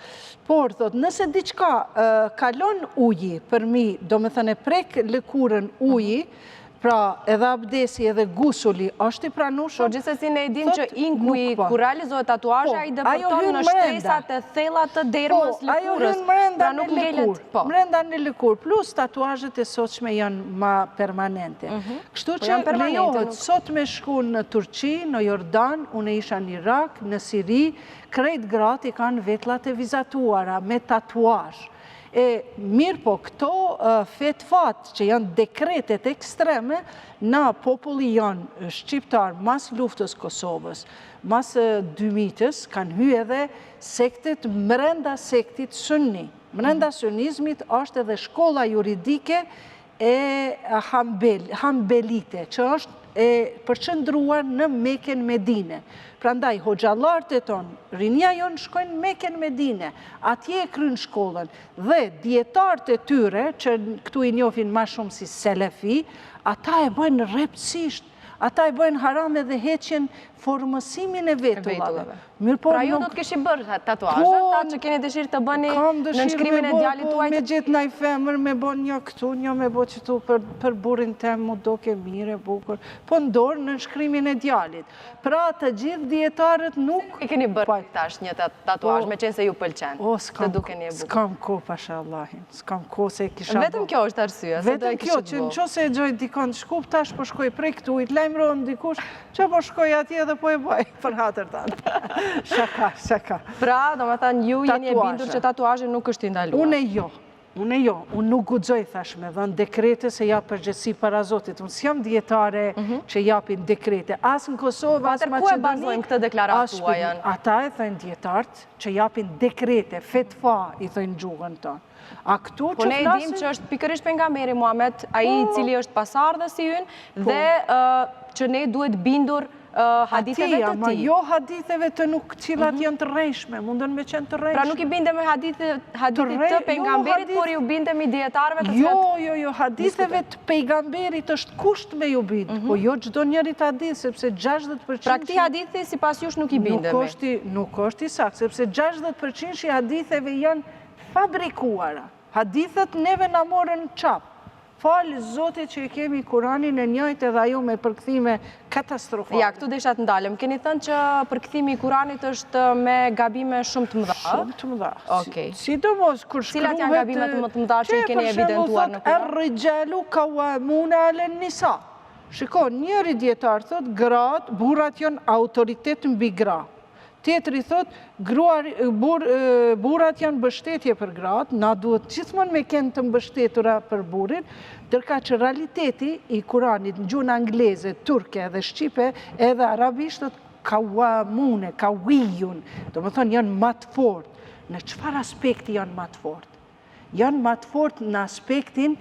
Speaker 2: Por, thot, nëse diçka kalon uji për mi, do me thënë e prek lëkurën uji, pra edhe abdesi edhe gusuli është i pranueshëm.
Speaker 1: Po gjithsesi ne e dim që inkuj kur realizohet tatuazhi ai depërton në shtresat e thella të dermës lëkurës.
Speaker 2: Ajo hyn brenda në lëkurë. Brenda në lëkurë, plus tatuazhet e sotshme janë më permanente. Kështu që lejohet sot me shku në Turqi, në Jordan, unë isha në Irak, në Siri, krejt gratë i kanë vetllat e vizatuara me tatuazh. Mirë po, këto fetfat që janë dekretet ekstreme, na populli janë shqiptar mas luftës Kosovës, mas dymitës, kanë hy edhe sektet mrenda sektit sunni. Mrenda sunnizmit është edhe shkolla juridike e hambelite, që është e përqëndruar në Mekën Medine. Prandaj, hoxhallarët e tonë, rinja jonë shkojnë Mekën Medine, atje e krynë shkollën, dhe dietarët e tyre, që këtu i njohin ma shumë si selefi, ata e bëjnë rreptësisht, ata e bëjnë haram edhe heqjen formësimin e vetullave.
Speaker 1: Pra ju do të kishë bërë tatuazhe, ta që keni dëshirë të bëni në nënshkrimin e djalit tuaj?
Speaker 2: Me gjithë naj femër, me bo një këtu, një me bo qëtu për burin tem, mu do ke mire, bukur, po ndorë në nënshkrimin e djalit. Pra të gjithë dietarët nuk...
Speaker 1: E keni bërë tash një tatuazh, me qenë se ju pëlqen, të duke një bukur?
Speaker 2: S'kam ko, pasha Allahin, s'kam ko se kisha...
Speaker 1: Vetëm kjo është arsye, se do e kishë
Speaker 2: që në qo se e gjoj dikon të shkup, tash po shkoj prej këtu, i të lajmëron dikush, që po shkoj atje dhe po e bëj për hatër tanë. Shaka.
Speaker 1: Pra, do me thënë, ju jeni e bindur që tatuazhi nuk është indaluar.
Speaker 2: Unë nuk guxoj thash me dhënë dekrete se japë përgjegjësi para Zotit. Unë s'jam dietare që japin dekrete. Asë në Kosovë, asë Maqedoni...
Speaker 1: Ku e bazojnë këtë deklaratë tuajën?
Speaker 2: Ata e thënë dietarët që japin dekrete, fetva, i thënë gjuhën tonë.
Speaker 1: Po ne e dim që është pikërisht pejgamberi Muhamet, ai i cili është pasardhës i ynë, dhe që ne duhet bindur haditheve të
Speaker 2: ti. Ma jo haditheve të nuk cilat janë të rrejshme, mundën me qenë të rrejshme.
Speaker 1: Pra nuk i bindem me hadithit të pejgamberit, por ju bindem i dietarëve të cilat...
Speaker 2: Jo, haditheve të pejgamberit është kusht me ju bind, po jo çdo njërit hadith, sepse 60%...
Speaker 1: Pra këti hadithi si pas jush nuk i bindemi?
Speaker 2: Nuk është i saktë, sepse 60% i haditheve janë fabrikuara. Hadithet neve na morën qap. Falë Zotit që i kemi Kuranin e njëjtë edhe ajo me përkthime katastrofale.
Speaker 1: Ja, këtu desha të ndalem. Keni thënë që përkthimi i Kuranit është me gabime shumë të mëdha?
Speaker 2: Shumë të mëdha.
Speaker 1: Okej.
Speaker 2: Sidomos kur shkruhet...
Speaker 1: Cilat janë gabimet më të mëdha që i keni evidentuar në Kuran?
Speaker 2: Er-rijalu qawwamuna 'ala an-nisa. Shikon, njëri dietar thot gratë, burrat janë autoritet mbi gra. Tjetëri thot, burrat janë mbështetje për gratë, na duhet gjithmonë me kënë të mbështetura për burrin, ndërka që realiteti i Kuranit në gjuhën angleze, turke dhe shqipe, edhe arabisht thot qawwamune, qawiyun, do më thonë janë më të fortë. Në çfarë aspekti janë më të fortë? Janë më të fortë në aspektin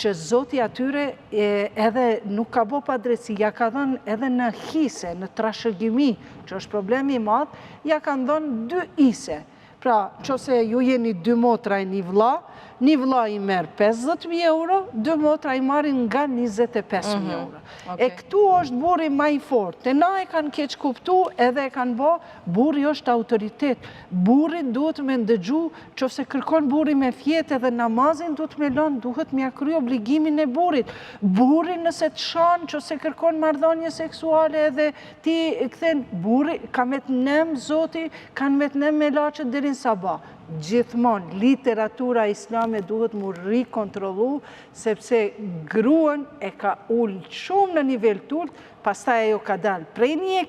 Speaker 2: që Zoti atyre edhe nuk ka bo pa drejtësi, ja ka dhënë edhe në hise, në trashëgimi, që është problemi i madh, ja kanë dhënë 2 hise. Pra, nëse ju jeni 2 motra e një vlla i merr 50.000 euro, 2 motra i marrin nga 25.000 euro. E këtu është burri më i fortë. Te na e kanë keq kuptu edhe e kanë bë, burri është autoritet. Burri duhet me ndëgju, nëse kërkon burri me fjetë edhe namazin duhet me lënë, duhet me kry obligimin e burrit. Burri nëse të shan, nëse kërkon marrëdhënie seksuale edhe ti kthen burri, ka me të nem Zoti, kanë me të nem me laçet deri në sabah. Gjithmonë, literatura islame duhet mu rikontrollu, sepse gruan e ka ullë shumë në nivel tult, pastaj ajo ka dalë prej një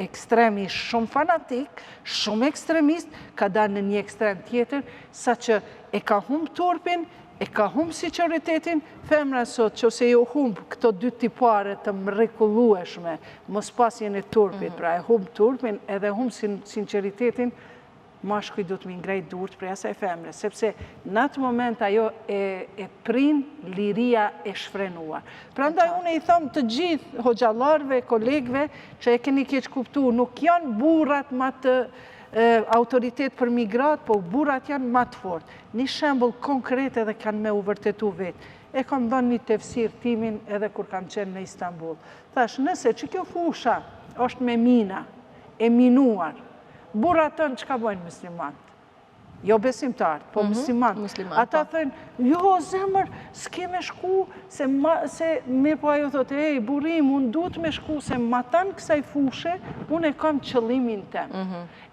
Speaker 2: ekstremi shumë fanatik, shumë ekstremist, ka dalë në një ekstrem tjetër, sa që e ka humbë turpin, e ka humbë sinqeritetin, femra sot që se jo humbë këto 2 tipare të mrekullueshme, mos pasjen e turpit, pra e humbë turpin edhe humbë sinqeritetin, mashkuj du të mi ngrejt durët për asaj femre, sepse në atë moment ajo e prin liria e shfrenuar. Prandaj unë i thëmë të gjithë hoxhallarëve, kolegëve, që e keni keq kuptu, nuk janë burrat më të autoritet për migrat, po burrat janë më të fortë. Një shembull konkret edhe kanë me u vërtetu vetë. E kam dhënë një tefsir timin edhe kur kam qenë në Istanbul. Thash, nëse që kjo fusha është me mina, e minuar, burrat tonë që ka bojnë muslimantë? Jo besimtarët, po muslimantë. Ata thënë, jo zemër, s'ke me shku, se mirë po ajo thotë, ej, burim, unë duhet me shku, se matan kësaj fushe, unë e kam qëllimin tem.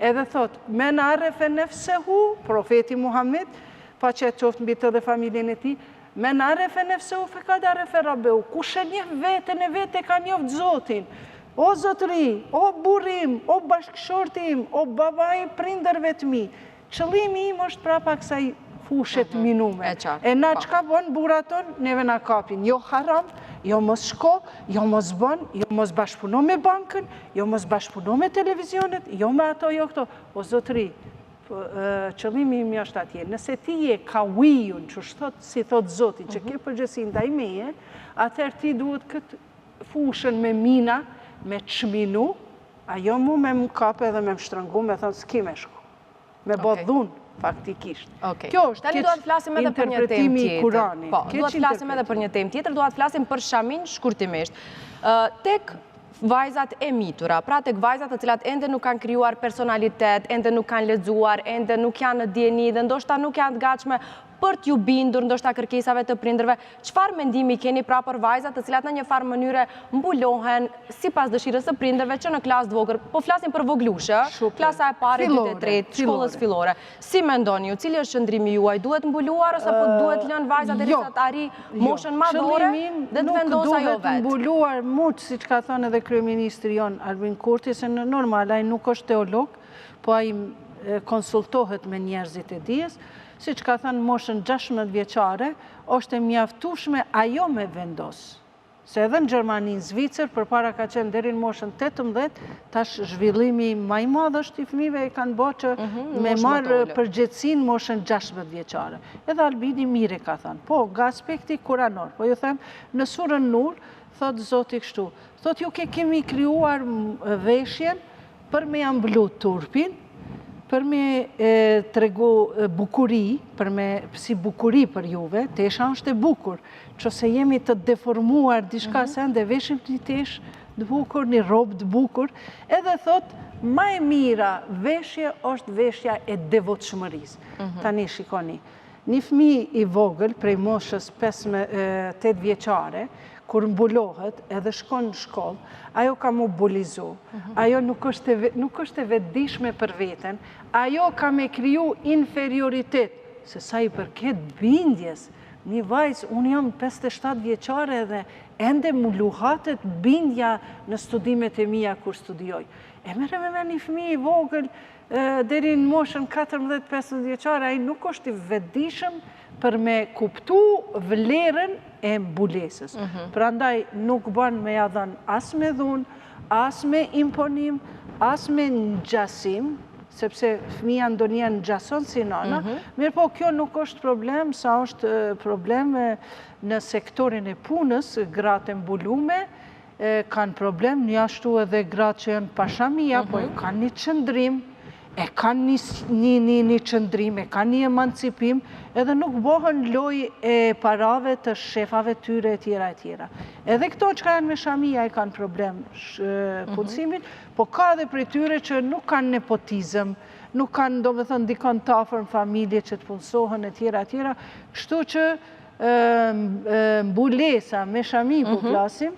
Speaker 2: Edhe thotë, men arefe nefsehu, profeti Muhammed, pa që e qoftë mbi të dhe familjen e ti, men arefe nefsehu, fe ka arefe rabeu, kush e njeh vetën e vetë e ka njoft Zotin. O zotëri, o burim, o bashkëshortim, o babaj prindërve të mi, qëllimi im është prapa kësaj fushet minume. E na qka bon buraton, neve na kapin. Jo haram, jo mos shko, jo mos bon, jo mos bashkëpuno me bankën, jo mos bashkëpuno me televizionet, jo me ato, jo këto. O zotëri, qëllimi im është atje. Nëse ti je kawijun, që si thot Zoti, që ke përgjësi ndaj meje, atër ti duhet këtë fushën me mina, me çminu, ajo mu me më kape dhe me më shtrëngu, me thonë s'ki me shku. Me bo dhunë, faktikisht. Kjo është interpretimi i Kuranit.
Speaker 1: Po, duhet të flasim edhe për një temë tjetër, duhet të flasim për shamin shkurtimisht. Tek vajzat e mitura, pra tek vajzat të cilat ende nuk kanë krijuar personalitet, ende nuk kanë lexuar, ende nuk janë në dieni dhe ndoshta nuk janë të gatshme për t'ju bindur ndoshta kërkesave të prindërve. Çfarë mendimi keni pra për vajzat të cilat në një farë mënyre mbulohen sipas dëshirës së prindërve që në klasë të vogël, po flasim për voglushë, klasa e parë, dytë e tretë, shkollës fillore. Si mendoni ju, cili është qëndrimi juaj? Duhet mbuluar ose po duhet lënë vajzat derisa të arrijë moshën madhore dhe të vendosë ajo
Speaker 2: vetë? Nuk duhet mbuluar muç, siç ka thënë edhe kryeministri jon Albin Kurti, se në normal ai nuk është teolog, po ai konsultohet me njerëzit e dijes. Si që ka thënë moshën 16 vjeqare, është e mjaftueshme ajo me vendos. Se edhe në Gjermani, në Zvicër, për para ka qenë deri në moshën 18, tash zhvillimi ma i madh është i fëmijëve e kanë bërë që me marrë përgjegjësinë moshën 16 vjeqare. Edhe Albini mire ka thënë, po, nga aspekti kuranor, po ju them, në surën Nur, thotë Zoti kështu, thotë ju kemi krijuar veshjen për me ambullu turpin, për me tregu bukuri, për me si bukuri për juve, tesha është e bukur, që se jemi të deformuar diçka se ndë veshim një tesh të bukur, një robë të bukur, edhe thot, ma e mira veshje është veshja e devotshmërisë. Tani shikoni, një fëmijë i vogël prej moshës 8 vjeqare, kur mbulohet edhe shkon në shkollë, ajo ka mobilizu, ajo nuk është e vetëdijshme për veten, ajo ka me kriju inferioritet, se sa i përket bindjes, një vajzë, unë jam 57 vjeqare dhe ende mu luhatet bindja në studimet e mia kur studioj. E mere me një fëmijë i vogël, deri në moshën 14-15 vjeqare, ai nuk është i vetëdijshëm për me kuptu vlerën e mbulesës. Prandaj nuk bën me ja dhënë as me dhunë, as me imponim, as me ngjasim, sepse fëmija ndonjëherë ngjason si nana, mirë po kjo nuk është problem, sa është problem në sektorin e punës, gratë e mbulume, kanë problem, një ashtu edhe gratë që janë pashamia, po kanë një qëndrim, e kanë një qëndrim, e kanë një emancipim, edhe nuk bohën loj e parave të shefave tyre e tjera e tjera. Edhe këto që kanë me shamia e kanë problem punësimin, po ka dhe për tyre që nuk kanë nepotizëm, nuk kanë, do me thënë, dikon të afër në familje që të punësohen e tjera e tjera, kështu që mbulesa me shami po flasim,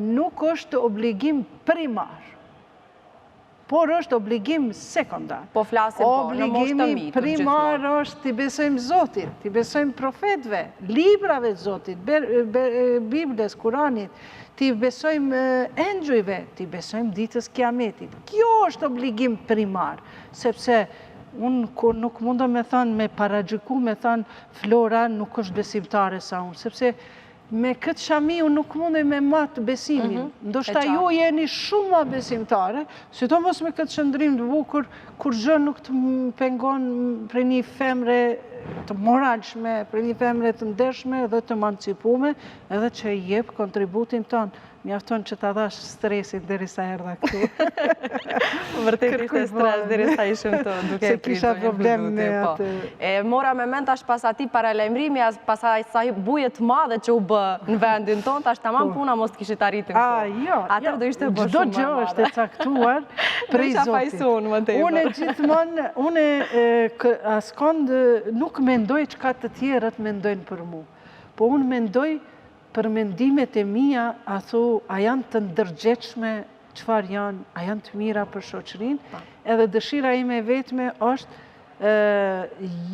Speaker 2: nuk është obligim primar, por është obligim sekundar.
Speaker 1: Po flasim po, në moshë të mitur.
Speaker 2: Obligimi primar është t'i besojmë Zotit, t'i besojmë profetve, librave Zotit, Biblës, Kuranit, t'i besojmë engjëjve, t'i besojmë ditës kiametit. Kjo është obligim primar, sepse unë nuk mundë me thënë, me paragjyku, me thënë Flora nuk është besimtare sa unë, sepse me këtë shami unë nuk mundë me matë besimin. Ndoshta ju jeni shumë ma besimtare, sidomos me këtë qëndrim të bukur, kur gjë nuk të pengon për një femre të moralshme, për një femre të ndershme dhe të emancipume, edhe që i jep kontributin tonë. Mjafton që ta dash stresin derisa erdha këtu.
Speaker 1: Vërtet ishte stres derisa ishim të duke
Speaker 2: se kisha problem me atë.
Speaker 1: Mora me mend tash pas atij paralajmërimi, pas asaj buje të madhe që u bë në vendin tonë, tash tamam puna mos të kishit arritur këtu.
Speaker 2: Jo.
Speaker 1: Atëherë do ishte bërë
Speaker 2: shumë më madhe. Çdo gjë është e caktuar prej Zotit. Unë gjithmonë, askond nuk mendoj çka të tjerët mendojnë për mua. Po unë mendoj për mendimet e mia, a janë të ndërgjegjshme, çfarë janë, a janë të mira për shoqërinë, edhe dëshira ime vetme është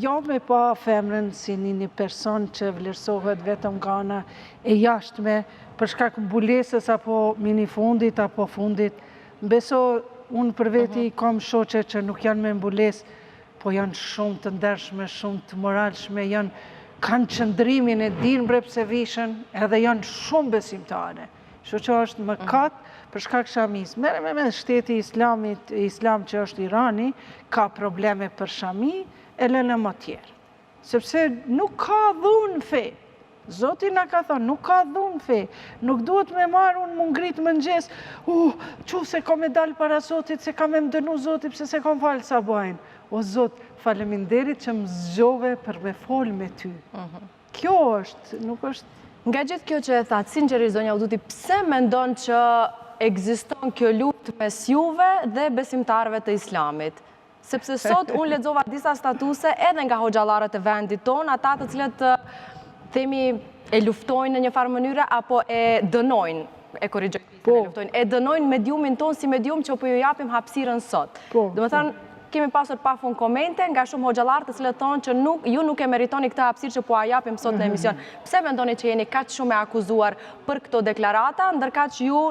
Speaker 2: jo me pa femrën si një person që vlerësohet vetëm nga ana e jashtme, për shkak mbulesës apo minifundit apo fundit. Beso, unë për veti kam shoqe që nuk janë me mbulesë, po janë shumë të ndershme, shumë të moralshme, kanë qëndrimin e dinë bre pse vishën, edhe janë shumë besimtare. Që është mëkat për shkak shamis. Mere me shteti islam që është Irani, ka probleme për shami, e lënë më tjerë. Sepse nuk ka dhunë fe. Zoti na ka thonë, nuk ka dhunë fe, nuk duhet me marë unë më ngritë më ngjes, që se ka me dalë para Zotit, se ka me më dënu Zotit, pse se ka më falë sa bajnë. O Zot, faleminderit që më zgjove për me folë me ty. Kjo është, nuk është...
Speaker 1: Nga gjithë kjo që e thatë, sinqerisht zonja Uduti, pse mendon që ekziston kjo luftë mes juve dhe besimtarëve të Islamit? Sepse sot unë lexova disa statuse edhe nga hoxhallarët e vendit tonë, ata të cilët themi e luftojnë në një farë mënyre apo e dënojnë, e korrigjoj, e dënojnë mediumin tonë si medium që po ju japim hapësirën sot. Domethënë, kemi pasur pafund komente nga shumë hoxhallarë të cilët thonë që ju nuk e meritoni këtë hapësirë që po a japim sot në emision. Pse mendoni që jeni kaq shumë e akuzuar për këto deklarata, ndërkaq ju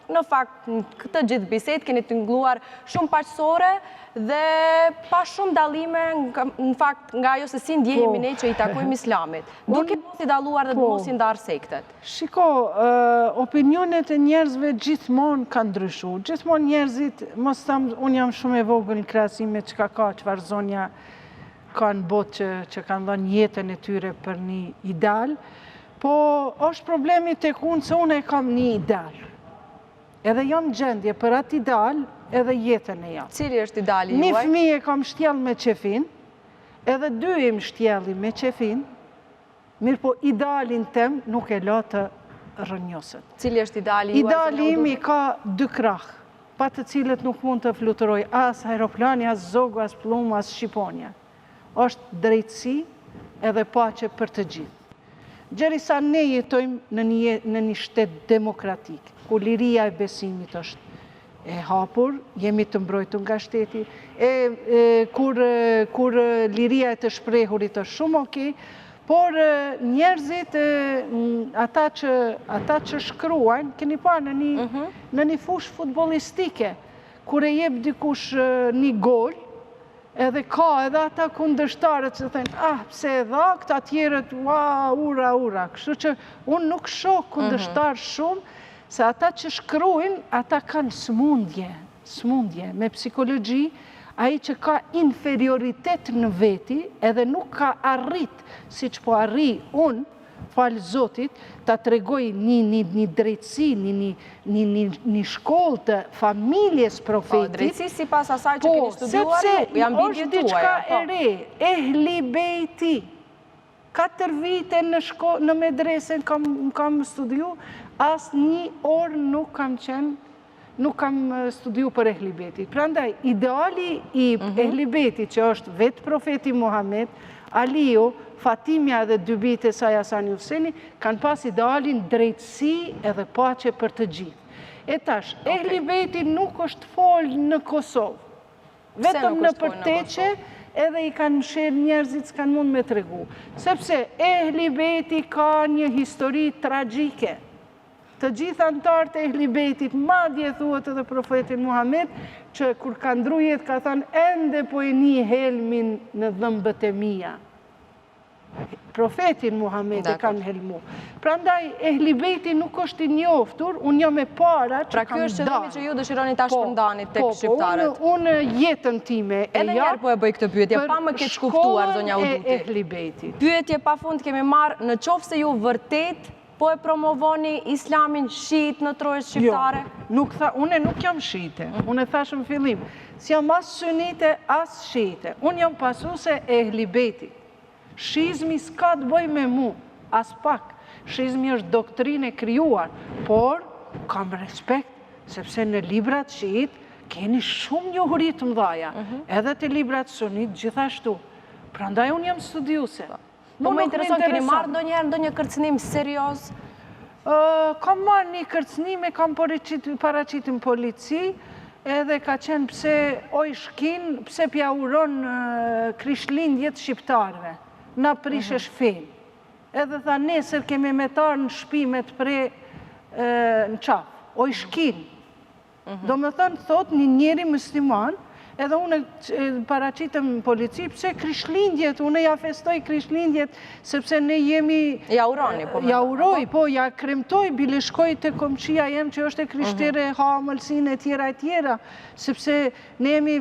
Speaker 1: në fakt në këtë gjithë bisedë keni tingëlluar shumë paqësore dhe pa shumë dallime në fakt nga ajo se si ndjehemi ne që i takojmë Islamit. Duke mos i dalluar dhe mos i ndarë sektet.
Speaker 2: Shiko, opinionet e njerëzve gjithmonë kanë ndryshuar. Gjithmonë njerëzit, mos tham, unë jam shumë e vogël në krahasim me çka ka çfarë zonja kanë botë që kanë dhënë jetën e tyre për një ideal, po është problemi tek unë se unë e kam një ideal. Edhe jam gjendje për atë ideal edhe jetën e jam.
Speaker 1: Cili është ideali juaj?
Speaker 2: Një fëmijë e kam shtjell me qefin, edhe dy im shtjelli me qefin, mirë po idealin tem nuk e la të rënjoset.
Speaker 1: Cili është ideali juaj?
Speaker 2: Ideali im i ka dy krah, pa të cilët nuk mund të fluturoj as aeroplani, as zogu, as plumë, as shqiponja. Është drejtësi edhe paqe për të gjithë. Gjerisa ne jetojmë në një shtet demokratik, ku liria e besimit është e hapur, jemi të mbrojtur nga shteti, kur liria e të shprehurit është shumë okej, por njerëzit, ata që shkruajnë, keni parë në një fushë futbolistike, kur e jep dikush një gol, edhe ka edhe ata kundërshtarët që thënë, pse e dha, këta tjerët, ura. Kështu që unë nuk shoh kundërshtarë shumë, se ata që shkruajnë, ata kanë smundje me psikologji, ai që ka inferioritet në veti, edhe nuk ka arrit, si që po arri unë, falë Zotit, ta tregoj një drejtësi, një shkollë të familjes profetit.
Speaker 1: Drejtësi si pas asaj që keni studiuar, jam bindje tuaj.
Speaker 2: Sepse është diçka e re, Ehli Bejti. 4 vite në medresen kam studiu, as një orë nuk kam studiu për Ehli Bejti. Prandaj, ideali i Ehli Bejti, që është vetë profeti Muhammed, Aliu, Fatimja dhe dy bitë e saj Hasani Huseni, kanë pas idealin drejtësi edhe paqe për të gjithë. E tash, Ehli Bejti nuk është folë në Kosovë. Vetëm në përteqe, edhe i kanë msherë njerëzit s'kanë mund me tregu. Sepse Ehli Bejti ka një histori tragjike. Të gjithë antarët e Ehli Bejtit, madje thuhet edhe profetin Muhammed, që kur ka ndru jetë ka thënë, ende po e një helmin në dhëmbët e mia. Profetin Muhammed e kanë helmu. Prandaj, Ehli Bejti nuk është i njoftur, unë jam e para që kam da.
Speaker 1: Pra kjo është qëllimi që ju dëshironi ta shpërndanit tek shqiptarët.
Speaker 2: Unë jetën time e
Speaker 1: edhe njerë po e bëj këtë pyetje, pa më keq kuptuar, zonja Uduti.
Speaker 2: Ehli Bejti.
Speaker 1: Pyetje pa fund kemi marrë, në qoftë se ju vërtet po e promovoni islamin shit në trojës shqiptare?
Speaker 2: Unë nuk jam shite, unë e thashëm fillim. Si jam as sunite, as shite. Unë jam pasuse e Ehli Bejti. Shizmi s'ka të bëj me mu, as pak. Shizmi është doktrinë e krijuar, por kam respekt, sepse në librat shit keni shumë njohuri të mëdhaja, edhe të librat sunit gjithashtu. Prandaj unë jam studiuse.
Speaker 1: Po më intereson, keni marrë ndonjë kërcënim serioz?
Speaker 2: Kam marrë një kërcënim, kam paraqitin polici, edhe ka qenë pse oj shkin, pse pja uron Krishtlindjet shqiptarve. Na prishesh fejnë. Edhe tha, nesër kemi metarë në shpimet pre në qafë. Oj shkin. Do me thënë, thot, një njeri musliman edhe unë paraqitëm polici, pse Krishtlindjet, unë ja festoj Krishtlindjet, sepse ne jemi...
Speaker 1: Ja uroni, po me...
Speaker 2: Ja uroj, po, ja kremtoj, bile shkoj të komqia jem që është e krishtere, ha mëlsin e tjera, sepse ne jemi,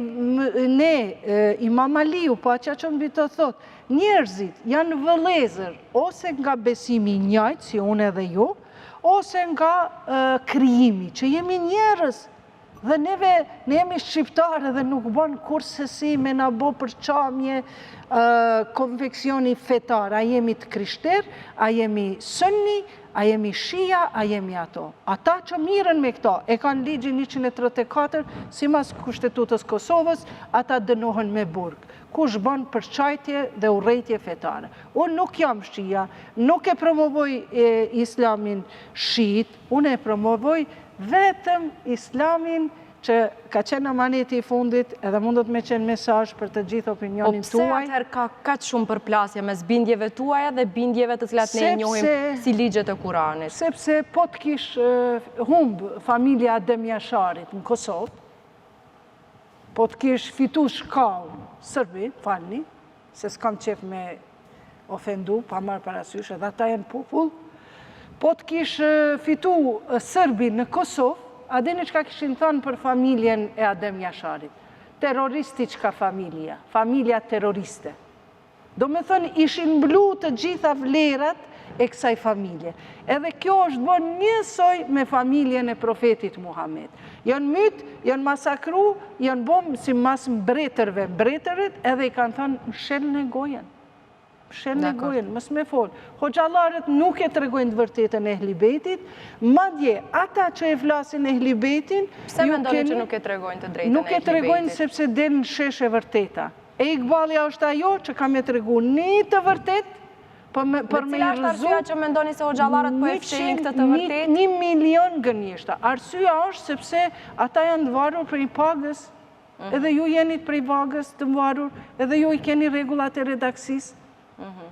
Speaker 2: Imam Aliu, po aqa që mbi të thot, njerëzit janë vëllezër, ose nga besimi njajtë, si unë edhe ju, ose nga krijimi, që jemi njerëz, dhe ne jemi shqiptare dhe nuk bon kurse si me na bo përqamje konfeksioni fetar, a jemi të krishter, a jemi sënni, a jemi shia, a jemi ato. Ata që miren me këto, e kanë ligjin 134, si mas Kushtetutës Kosovës, ata dënohen me burg. Kush bën përçajtje dhe urrejtje fetare. Unë nuk jam shia, nuk e promovoj islamin shiit, unë e promovoj vetëm islamin që ka qenë amaneti i fundit edhe mundet me qenë mesazh për të gjithë opinionin tuaj.
Speaker 1: Po pse atëherë ka kaq shumë përplasje mes bindjeve tuaja dhe bindjeve të cilat ne njohim si ligjet e Kuranit?
Speaker 2: Sepse po të kish humbë familja Adem Jasharit në Kosovë, po të kish fitu shkallë Sërbi, falni, se s'kam qef me ofendu, pa marë parasysh, edhe ata janë popull, po të kish fitu Sërbi në Kosovë, a dini që ka kishin thënë për familjen e Adem Jasharit? Terroristi që ka familja terroriste. Do me thënë, ishin mblu të gjitha vlerat e kësaj familje. Edhe kjo është bën njësoj me familjen e profetit Muhammed. Janë mytë, janë masakru, janë bomë si mas mbretërve, mbretërit, edhe i kanë thënë, mshelën e gojen. Mshelën e gojen, mës me folë. Hoxhallarët nuk e të regojnë të vërtetën e Ehli Bejtit, madje ata që e flasin Ehli Bejtin...
Speaker 1: Pse mendoni që nuk e të regojnë të drejtën e Ehli Bejtit?
Speaker 2: Nuk e të regojnë sepse del në sheshe vërteta. E Iqbalja është ajo që kam e të regu një të vërtet, për me i rëzu...
Speaker 1: Cila është arsyeja që mendoni se hoxhallarët po e fshehin këtë të vërtet?
Speaker 2: 1 milion gënjeshta. Arsyeja është sepse ata janë të varur për i pagës, edhe ju jeni për i pagës të varur, edhe ju i keni regullat e redaksis.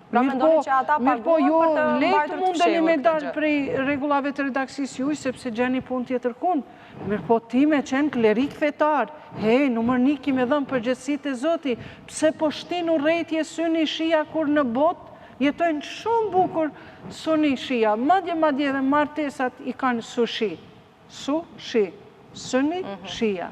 Speaker 1: Pra mendoni që ata paguan për të mbajtur të fshehur
Speaker 2: me dalë prej regullave të redaksis juj, sepse gjeni pun tjetër kund. Mirë po ti me qenë klerik fetar, hej, numër 1 kime dhëmë përgjësit e Zoti, pse po shtin urrejtje syni shia kur në bot, jetojnë shumë bukur suni shia, madje dhe martesat i kanë sushi, syni shia.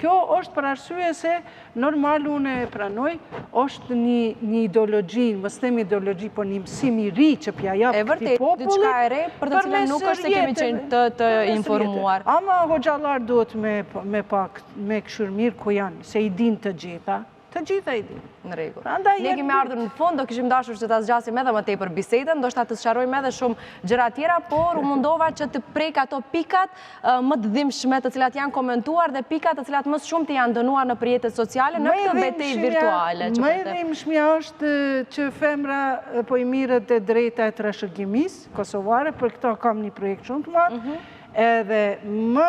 Speaker 2: Kjo është për arsye se normal unë e pranoj, është një ideologji, mos them ideologji, po një mësim i ri që pja japë këtij populli.
Speaker 1: Diçka e re, për të cilën nuk është se kemi qenë të informuar.
Speaker 2: Ama hoxhallar duhet me këshir mirë ku janë, se i din të gjitha i din.
Speaker 1: Në rregull. Ne kemi ardhur në fund, do kishim dashur që ta zgjasim edhe më tepër bisedën, ndoshta të sqarojmë edhe shumë gjëra tjera, por u mundova që të prek ato pikat më të dhimbshme të cilat janë komentuar dhe pikat të cilat më shumë të janë dënuar në rrjetet sociale në këtë betejë virtuale.
Speaker 2: Më e dhimbshmja është që femra po i mirët e drejta e trashëgimisë kosovare, për këto kam një projekt shumë të madh. Edhe më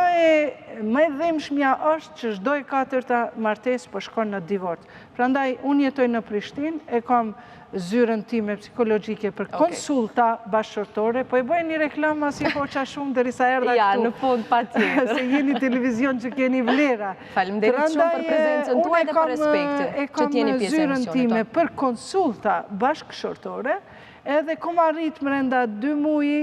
Speaker 2: e dhimbshmja është që çdo e 4-ta martesë po shkon në divorc. Prandaj, unë jetoj në Prishtinë, e kam zyrën time psikologjike për konsulta bashkëshortore, po e bëj një reklam as i hoqa shumë derisa erdha këtu.
Speaker 1: Ja, në fund patjetër.
Speaker 2: Se jeni televizion që keni vlera.
Speaker 1: Faleminderit shumë për prezencën tuaj dhe për respektin që t'jeni pjesë e emisionit.
Speaker 2: E kam zyrën time për konsulta bashkëshortore, edhe kom arrit brenda 2 muaj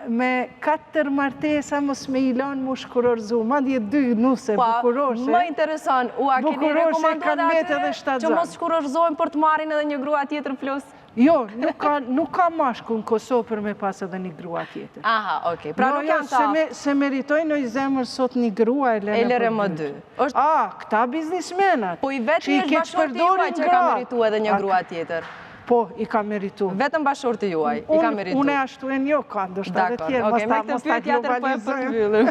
Speaker 2: me 4 martesa mos me ilon mu shkurorzu, madje 2 nuse bukuroshe.
Speaker 1: Më intereson, a keni rekomanduar atyre që mos shkurorzojnë për të marrin edhe një grua tjetër plus?
Speaker 2: Jo, nuk ka mashkull në Kosovë për me pas edhe një grua tjetër.
Speaker 1: Aha, okej. Pra nuk janë ta...
Speaker 2: Se meritojnë oj zemër sot një grua e lene
Speaker 1: më 2.
Speaker 2: Këta biznismenat.
Speaker 1: Po i vetë një bashkëshorti juaj që ka meritu edhe një grua tjetër.
Speaker 2: Po, i ka meritu.
Speaker 1: Vetëm bashkëshorti juaj, i ka meritu.
Speaker 2: Unë e ashtu e njo, ka ndoshta dhe tjerë,
Speaker 1: mos ta globalizojmë.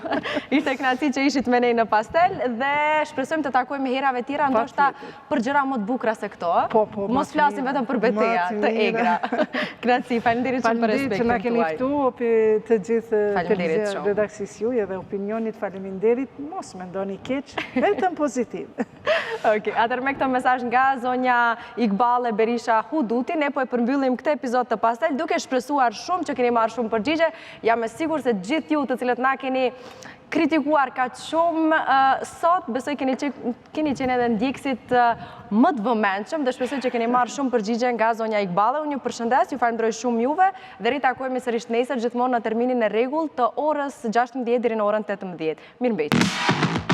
Speaker 1: Ishte kënaqësi që ishit me ne në Pastel dhe shpresojmë të takojmë herave tjera, ndoshta për gjëra më të bukura se këto. Mos flasim vetëm për betejë të egra. Kënaqësi, faleminderit shumë për respektin tuaj.
Speaker 2: Faleminderit që na keni ftuar të gjithë televizion redaksis juaj dhe opinionit, faleminderit, mos mendoni keq, vetëm pozitiv.
Speaker 1: Okej, atëherë me këtë mesazh nga zonja Iqbale Berisha Huduti, ne po e përmbyllim këtë epizod të Pastel duke shpresuar shumë që keni marrë shumë përgjigje. Jam e sigurt se gjithë ju të cilët na keni kritikuar ka shumë, sot besoj keni qenë edhe ndjekësit më të vëmendshëm dhe shpresoj që keni marrë shumë përgjigje nga zonja Iqbale. Unë ju përshëndes, ju falenderoj shumë juve dhe ritakojmë sërish nesër gjithmonë në terminin e rregullt të orës 16 deri në orën 18. Mirëmbëjtje.